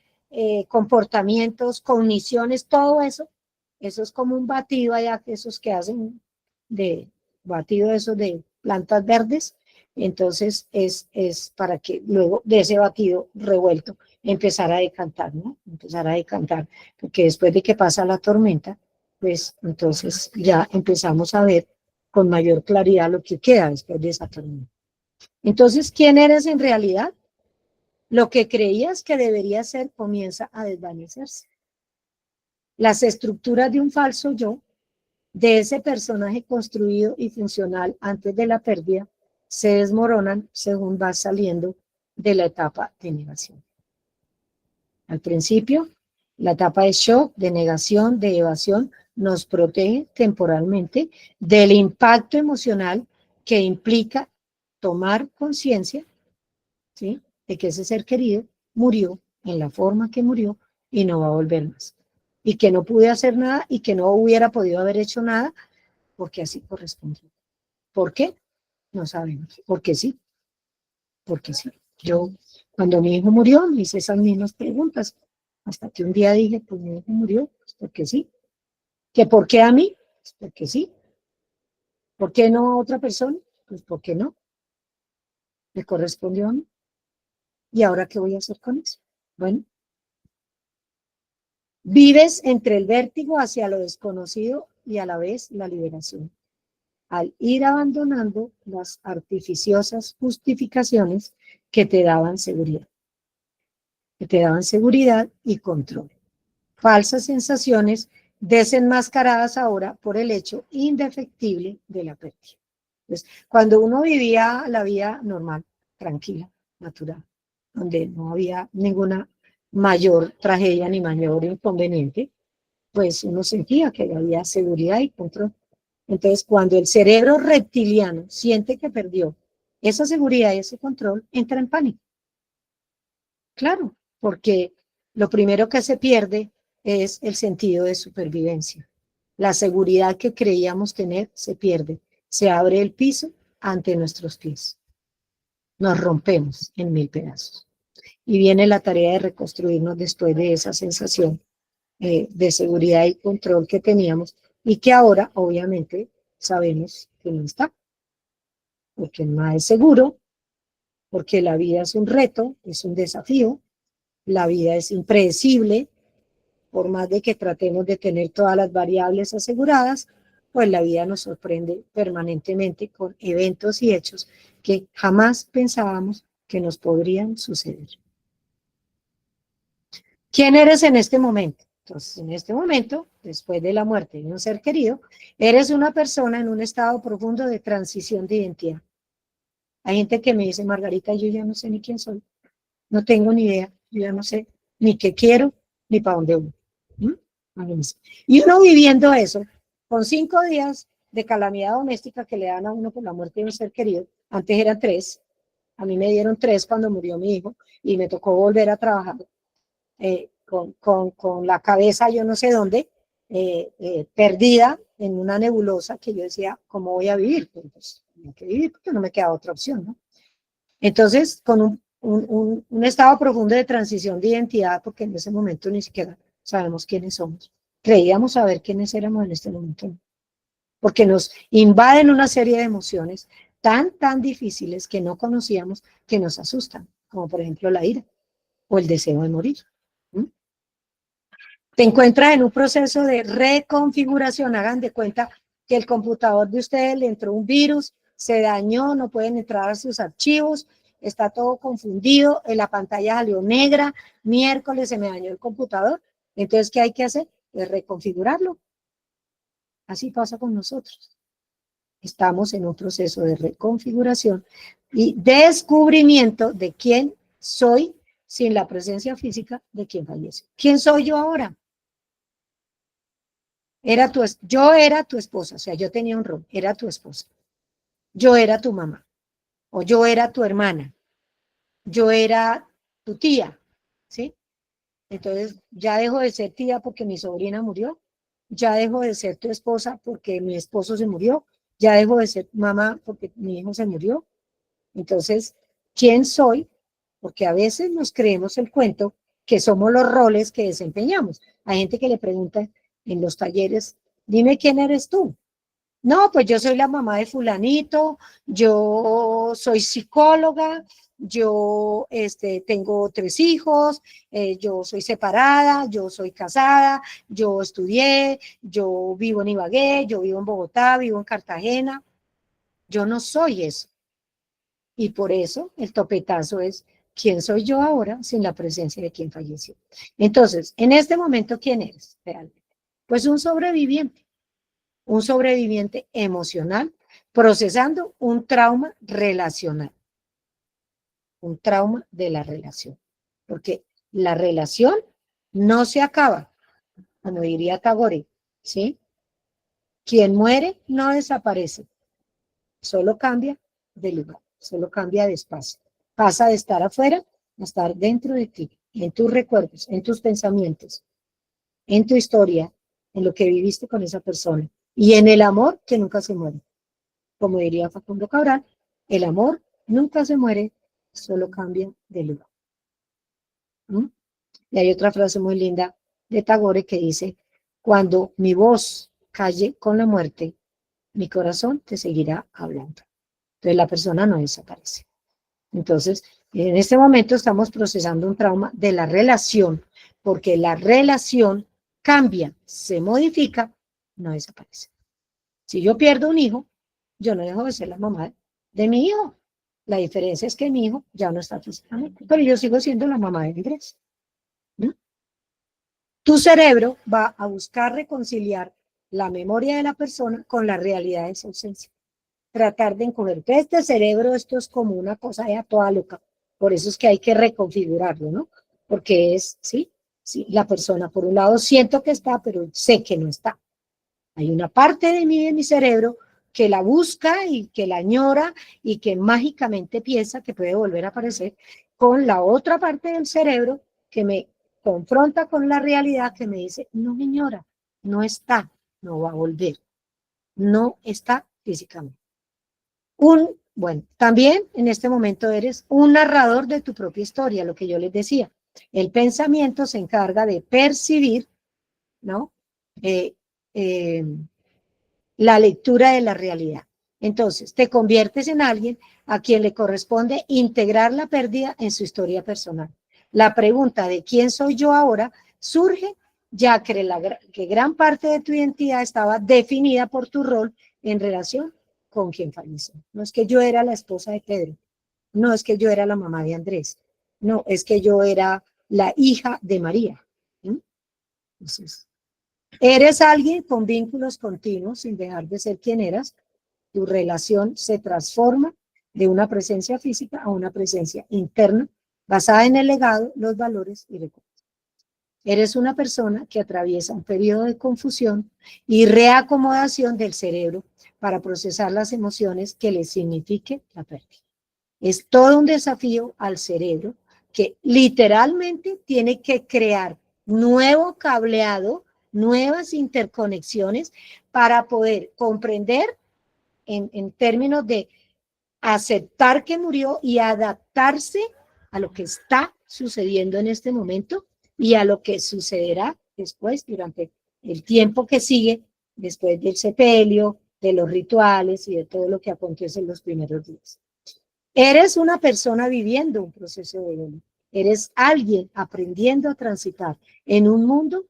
B: comportamientos, cogniciones, todo eso es como un batido allá, esos que hacen de batido esos de plantas verdes. Entonces es para que luego de ese batido revuelto empezar a decantar, ¿no? Empezar a decantar, porque después de que pasa la tormenta, pues entonces ya empezamos a ver con mayor claridad lo que queda después de esa tormenta. Entonces, ¿quién eres en realidad? Lo que creías que debería ser comienza a desvanecerse. Las estructuras de un falso yo, de ese personaje construido y funcional antes de la pérdida, se desmoronan según vas saliendo de la etapa de negación. Al principio, la etapa de shock, de negación, de evasión, nos protege temporalmente del impacto emocional que implica tomar conciencia, ¿sí?, de que ese ser querido murió en la forma que murió y no va a volver más. Y que no pude hacer nada y que no hubiera podido haber hecho nada porque así correspondió. ¿Por qué? No sabemos. Porque sí. Porque sí. Yo, cuando mi hijo murió, me hice esas mismas preguntas. Hasta que un día dije, pues mi hijo murió, porque sí. ¿Que por qué a mí? Pues porque sí. ¿Por qué no a otra persona? Pues porque no. Me correspondió a mí. ¿Y ahora qué voy a hacer con eso? Bueno, vives entre el vértigo hacia lo desconocido y a la vez la liberación, al ir abandonando las artificiosas justificaciones que te daban seguridad y control. Falsas sensaciones desenmascaradas ahora por el hecho indefectible de la pérdida. Entonces, cuando uno vivía la vida normal, tranquila, natural, donde no había ninguna mayor tragedia ni mayor inconveniente, pues uno sentía que había seguridad y control. Entonces, cuando el cerebro reptiliano siente que perdió esa seguridad y ese control, entra en pánico. Claro, porque lo primero que se pierde es el sentido de supervivencia. La seguridad que creíamos tener se pierde. Se abre el piso ante nuestros pies. Nos rompemos en 1000 pedazos. Y viene la tarea de reconstruirnos después de esa sensación de seguridad y control que teníamos y que ahora, obviamente, sabemos que no está. Porque nada es seguro, porque la vida es un reto, es un desafío, la vida es impredecible, por más de que tratemos de tener todas las variables aseguradas, pues la vida nos sorprende permanentemente con eventos y hechos que jamás pensábamos que nos podrían suceder. ¿Quién eres en este momento? Entonces, en este momento, después de la muerte de un ser querido, eres una persona en un estado profundo de transición de identidad. Hay gente que me dice, Margarita, yo ya no sé ni quién soy, no tengo ni idea, yo ya no sé ni qué quiero, ni para dónde voy. Y uno viviendo eso, con 5 días de calamidad doméstica que le dan a uno por la muerte de un ser querido, antes eran 3, a mí me dieron 3 cuando murió mi hijo, y me tocó volver a trabajar con la cabeza yo no sé dónde, perdida en una nebulosa que yo decía, ¿cómo voy a vivir? Pues tengo que vivir porque no me queda otra opción, ¿no? Entonces, con un estado profundo de transición de identidad, porque en ese momento ni siquiera sabemos quiénes somos. Creíamos saber quiénes éramos en este momento, ¿no? Porque nos invaden una serie de emociones tan difíciles que no conocíamos, que nos asustan, como por ejemplo la ira o el deseo de morir. Te encuentras en un proceso de reconfiguración. Hagan de cuenta que el computador de ustedes le entró un virus, se dañó, no pueden entrar a sus archivos, está todo confundido, en la pantalla salió negra, miércoles se me dañó el computador. Entonces, ¿qué hay que hacer? Pues reconfigurarlo. Así pasa con nosotros. Estamos en un proceso de reconfiguración y descubrimiento de quién soy sin la presencia física de quien fallece. ¿Quién soy yo ahora? Yo era tu esposa, o sea, yo tenía un rol, era tu esposa. Yo era tu mamá, o yo era tu hermana, yo era tu tía, ¿sí? Entonces, ya dejo de ser tía porque mi sobrina murió, ya dejo de ser tu esposa porque mi esposo se murió, ya dejo de ser mamá porque mi hijo se murió. Entonces, ¿quién soy? Porque a veces nos creemos el cuento que somos los roles que desempeñamos. Hay gente que le pregunta en los talleres, dime quién eres tú. No, pues yo soy la mamá de fulanito, yo soy psicóloga, yo tengo 3 hijos, yo soy separada, yo soy casada, yo estudié, yo vivo en Ibagué, yo vivo en Bogotá, vivo en Cartagena. Yo no soy eso. Y por eso el topetazo es, ¿quién soy yo ahora sin la presencia de quien falleció? Entonces, en este momento, ¿quién eres realmente? Pues un sobreviviente emocional, procesando un trauma relacional, un trauma de la relación, porque la relación no se acaba, como diría Tagore, ¿sí? Quien muere no desaparece, solo cambia de lugar, solo cambia de espacio, pasa de estar afuera a estar dentro de ti, en tus recuerdos, en tus pensamientos, en tu historia, en lo que viviste con esa persona y en el amor que nunca se muere. Como diría Facundo Cabral, el amor nunca se muere, solo cambia de lugar. Y hay otra frase muy linda de Tagore que dice, Cuando mi voz calle con la muerte, mi corazón te seguirá hablando. Entonces la persona no desaparece. Entonces, en este momento estamos procesando un trauma de la relación, porque la relación cambia, se modifica, no desaparece. Si yo pierdo un hijo, yo no dejo de ser la mamá de mi hijo. La diferencia es que mi hijo ya no está físicamente, pero yo sigo siendo la mamá de Andrés. ¿No? Tu cerebro va a buscar reconciliar la memoria de la persona con la realidad de esa ausencia. Tratar de encoger. Este cerebro, esto es como una cosa ya toda loca. Por eso es que hay que reconfigurarlo, ¿no? Porque es, ¿sí? Sí, la persona, por un lado, siento que está, pero sé que no está. Hay una parte de mí, de mi cerebro, que la busca y que la añora y que mágicamente piensa que puede volver a aparecer, con la otra parte del cerebro que me confronta con la realidad, que me dice, no, señora, no está, no va a volver, no está físicamente. Bueno, también en este momento eres un narrador de tu propia historia, lo que yo les decía. El pensamiento se encarga de percibir, ¿no? La lectura de la realidad. Entonces, te conviertes en alguien a quien le corresponde integrar la pérdida en su historia personal. La pregunta de quién soy yo ahora surge ya que gran parte de tu identidad estaba definida por tu rol en relación con quien falleció. No es que yo era la esposa de Pedro, no es que yo era la mamá de Andrés, no, es que yo era la hija de María. ¿Sí? Entonces, eres alguien con vínculos continuos sin dejar de ser quien eras. Tu relación se transforma de una presencia física a una presencia interna basada en el legado, los valores y recuerdos. Eres una persona que atraviesa un periodo de confusión y reacomodación del cerebro para procesar las emociones que le signifique la pérdida. Es todo un desafío al cerebro que literalmente tiene que crear nuevo cableado, nuevas interconexiones para poder comprender en términos de aceptar que murió y adaptarse a lo que está sucediendo en este momento y a lo que sucederá después, durante el tiempo que sigue, después del sepelio, de los rituales y de todo lo que acontece en los primeros días. Eres una persona viviendo un proceso de duelo. Eres alguien aprendiendo a transitar en un mundo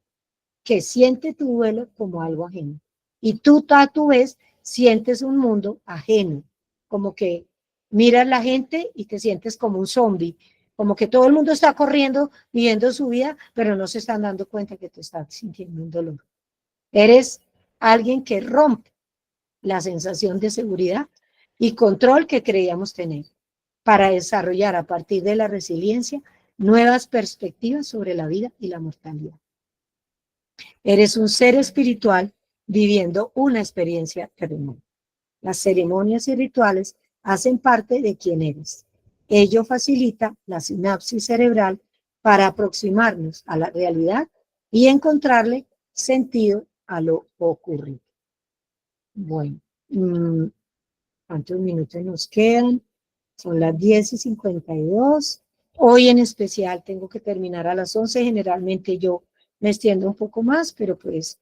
B: que siente tu duelo como algo ajeno. Y tú a tu vez sientes un mundo ajeno, como que miras la gente y te sientes como un zombie, como que todo el mundo está corriendo, viviendo su vida, pero no se están dando cuenta que te estás sintiendo un dolor. Eres alguien que rompe la sensación de seguridad y control que creíamos tener para desarrollar a partir de la resiliencia nuevas perspectivas sobre la vida y la mortalidad. Eres un ser espiritual viviendo una experiencia terrenal. Las ceremonias y rituales hacen parte de quién eres. Ello facilita la sinapsis cerebral para aproximarnos a la realidad y encontrarle sentido a lo ocurrido. Bueno, ¿cuántos minutos nos quedan? Son las 10:52. Hoy en especial tengo que terminar a las 11. Generalmente yo me extiendo un poco más, pero pues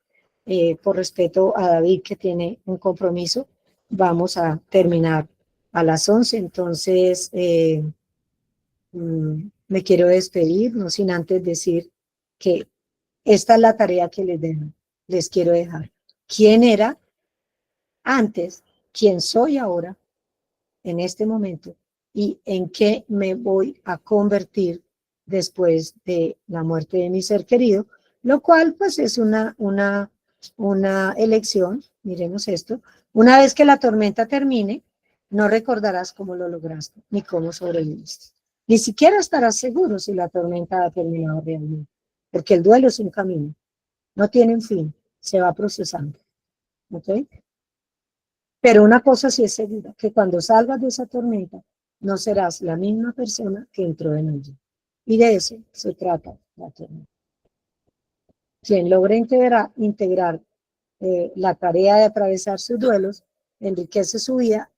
B: por respeto a David, que tiene un compromiso, vamos a terminar a las 11. Entonces, me quiero despedir, no sin antes decir que esta es la tarea que les quiero dejar. ¿Quién era antes? ¿Quién soy ahora, en este momento? ¿Y en qué me voy a convertir después de la muerte de mi ser querido? Lo cual pues es una elección. Miremos esto. Una vez que la tormenta termine, no recordarás cómo lo lograste, ni cómo sobreviviste. Ni siquiera estarás seguro si la tormenta ha terminado realmente, porque el duelo es un camino, no tiene un fin, se va procesando. ¿Ok? Pero una cosa sí es segura, que cuando salgas de esa tormenta, no serás la misma persona que entró en ella. Y de eso se trata la tormenta. Quien logra integrar la tarea de atravesar sus duelos, enriquece su vida,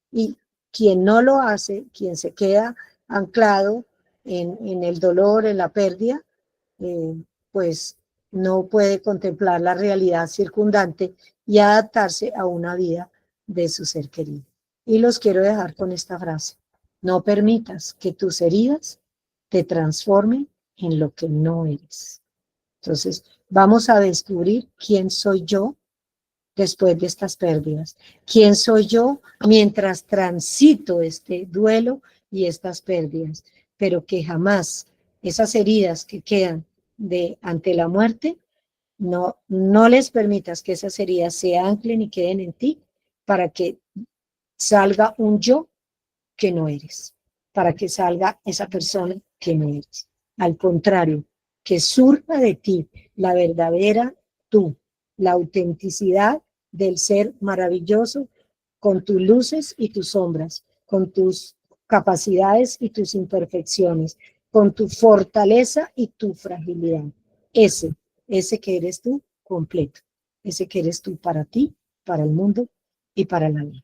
B: y quien no lo hace, quien se queda anclado en el dolor, en la pérdida, pues no puede contemplar la realidad circundante y adaptarse a una vida de su ser querido. Y los quiero dejar con esta frase: no permitas que tus heridas te transformen en lo que no eres. Entonces, vamos a descubrir quién soy yo después de estas pérdidas. ¿Quién soy yo mientras transito este duelo y estas pérdidas? Pero que jamás esas heridas que quedan ante la muerte, no les permitas que esas heridas se anclen y queden en ti para que salga un yo que no eres, para que salga esa persona que no eres. Al contrario, que surja de ti la verdadera tú, la autenticidad del ser maravilloso, con tus luces y tus sombras, con tus capacidades y tus imperfecciones, con tu fortaleza y tu fragilidad. Ese que eres tú completo, ese que eres tú para ti, para el mundo y para la vida.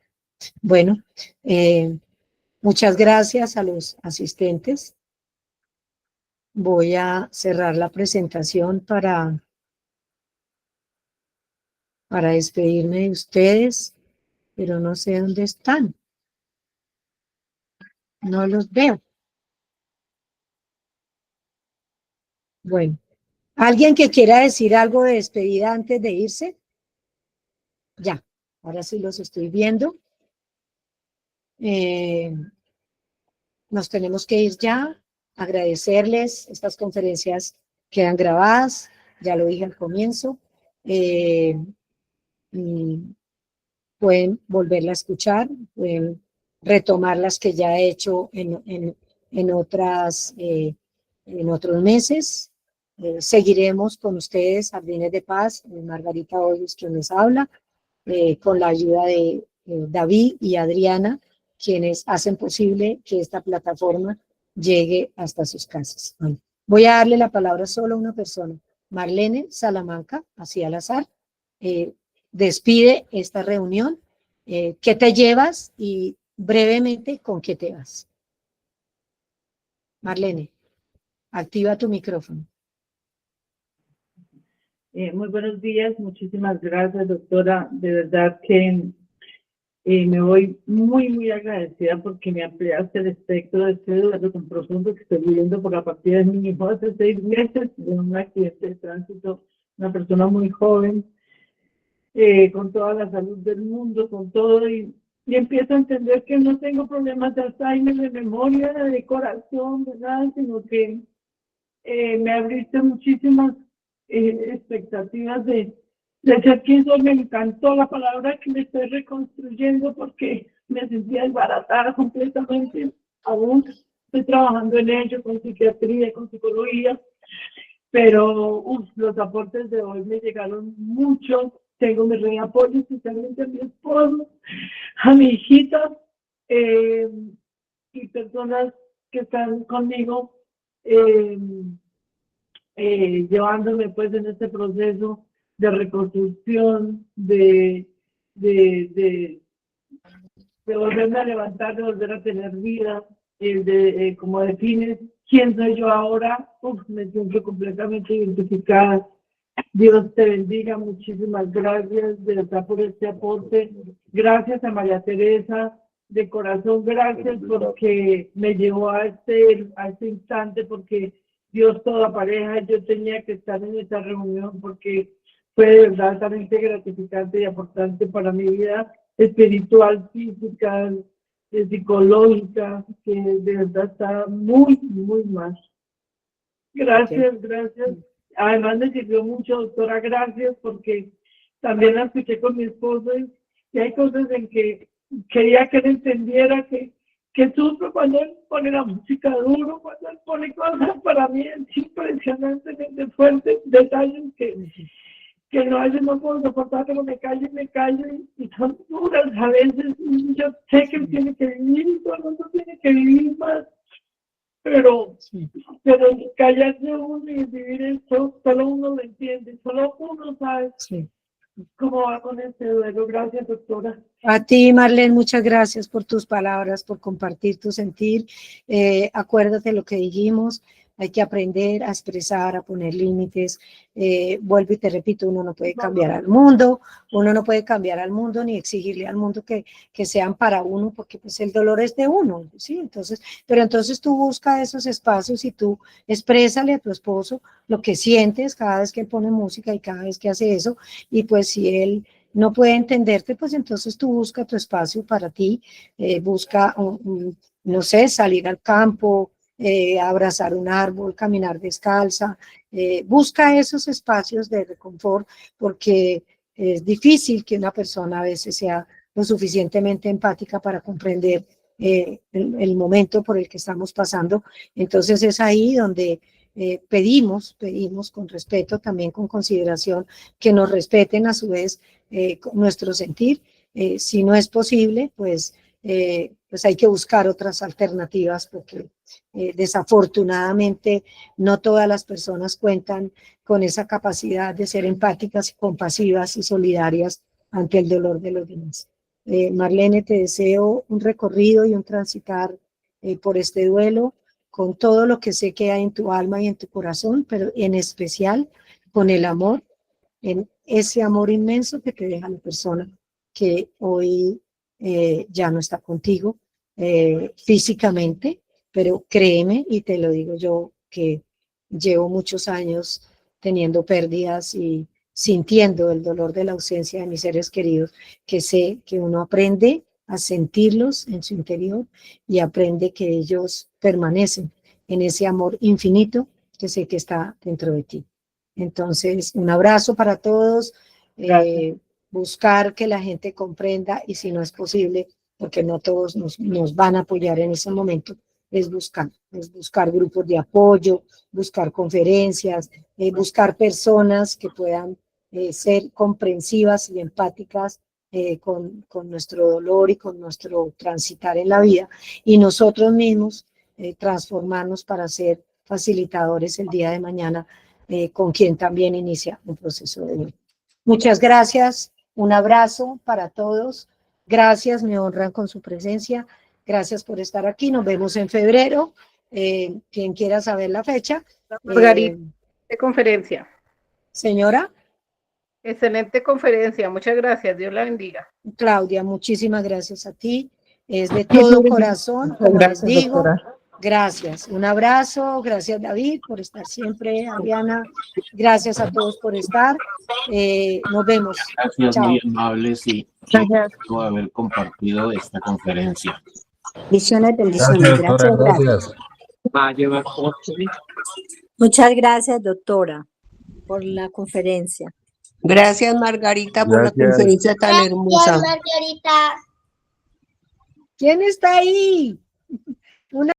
B: Bueno, muchas gracias a los asistentes. Voy a cerrar la presentación para despedirme de ustedes, pero no sé dónde están. No los veo. Bueno, ¿alguien que quiera decir algo de despedida antes de irse? Ya, ahora sí los estoy viendo. Nos tenemos que ir ya. Agradecerles, estas conferencias quedan grabadas, ya lo dije al comienzo. Pueden volverla a escuchar, pueden retomar las que ya he hecho en otros meses. Seguiremos con ustedes, Jardines de Paz, Margarita Hoyos, quien les habla, con la ayuda de David y Adriana, quienes hacen posible que esta plataforma llegue hasta sus casas. Bueno, voy a darle la palabra solo a una persona, Marlene Salamanca, así al azar. Despide esta reunión. ¿Qué te llevas? Y brevemente, ¿con qué te vas? Marlene, activa tu micrófono.
H: Muy buenos días, muchísimas gracias, doctora. De verdad que me voy muy agradecida porque me ampliaste el espectro de este duelo tan profundo que estoy viviendo por la partida de mi hijo hace 6 meses de un accidente de tránsito, una persona muy joven, con toda la salud del mundo, con todo, y empiezo a entender que no tengo problemas de Alzheimer, de memoria, de corazón, de nada, sino que me abriste muchísimas expectativas de ser quien soy. Me encantó la palabra que me estoy reconstruyendo porque me sentía desbaratada completamente. Aún estoy trabajando en ello, con psiquiatría, con psicología, pero los aportes de hoy me llegaron mucho. Tengo mi red de apoyo, especialmente a mi esposo, a mi hijita, y personas que están conmigo, llevándome pues en este proceso de reconstrucción, de volverme a levantar, de volver a tener vida, como defines quién soy yo ahora. Me siento completamente identificada. Dios te bendiga, muchísimas gracias de verdad por este aporte. Gracias a María Teresa, de corazón, gracias porque me llevó a este instante, porque Dios toda pareja, yo tenía que estar en esta reunión porque fue de verdad altamente gratificante y aportante para mi vida espiritual, física, psicológica, que de verdad está muy mal. Gracias. Además me sirvió mucho, doctora, gracias, porque también la escuché con mi esposo y hay cosas en que quería que él entendiera que sufro cuando él pone la música duro, cuando él pone cosas para mí es impresionantemente fuertes, detalles que no, a veces no puedo soportar, pero me callo y son duras a veces. Y yo sé que él tiene que vivir y todo el mundo tiene que vivir más. Pero callarse uno y vivir esto, solo uno lo entiende, solo uno sabe cómo va con este duelo. Gracias, doctora.
B: A ti, Marlene, muchas gracias por tus palabras, por compartir tu sentir. Acuérdate lo que dijimos, hay que aprender a expresar, a poner límites. Vuelvo y te repito, uno no puede cambiar al mundo, uno no puede cambiar al mundo ni exigirle al mundo que sean para uno, porque pues el dolor es de uno, ¿sí? Entonces, pero entonces tú busca esos espacios y tú exprésale a tu esposo lo que sientes cada vez que él pone música y cada vez que hace eso, y pues si él no puede entenderte, pues entonces tú busca tu espacio para ti, busca, no sé, salir al campo, abrazar un árbol, caminar descalza, busca esos espacios de reconfort, porque es difícil que una persona a veces sea lo suficientemente empática para comprender el momento por el que estamos pasando. Entonces es ahí donde pedimos con respeto, también con consideración, que nos respeten a su vez nuestro sentir. Si no es posible, pues hay que buscar otras alternativas, porque desafortunadamente no todas las personas cuentan con esa capacidad de ser empáticas, compasivas y solidarias ante el dolor de los demás. Marlene, te deseo un recorrido y un transitar por este duelo con todo lo que sé que hay en tu alma y en tu corazón, pero en especial con el amor, en ese amor inmenso que te deja la persona que hoy ya no está contigo físicamente, pero créeme, y te lo digo yo, que llevo muchos años teniendo pérdidas y sintiendo el dolor de la ausencia de mis seres queridos, que sé que uno aprende a sentirlos en su interior y aprende que ellos permanecen en ese amor infinito que sé que está dentro de ti. Entonces, un abrazo para todos, buscar que la gente comprenda, y si no es posible, porque no todos nos van a apoyar en ese momento, es buscar grupos de apoyo, buscar conferencias, buscar personas que puedan ser comprensivas y empáticas con nuestro dolor y con nuestro transitar en la vida, y nosotros mismos transformarnos para ser facilitadores el día de mañana con quien también inicia un proceso de duelo. Muchas gracias, un abrazo para todos, gracias, me honran con su presencia, gracias por estar aquí, nos vemos en febrero, quien quiera saber la fecha.
E: Margarita, de conferencia.
B: Señora.
E: Excelente conferencia, muchas gracias, Dios la bendiga.
B: Claudia, muchísimas gracias a ti, es de todo corazón, como les digo, doctora. Gracias, un abrazo, gracias David por estar siempre, Adriana, gracias a todos por estar, nos vemos.
I: Gracias,
B: chao.
I: Muy amables, y gracias por haber compartido esta conferencia.
J: Bendiciones, bendiciones.
K: Gracias, doctora, gracias.
I: Va a llevar
J: Muchas gracias, doctora, por la conferencia.
F: Gracias, Margarita, por la conferencia tan hermosa.
B: Margarita. ¿Quién está ahí?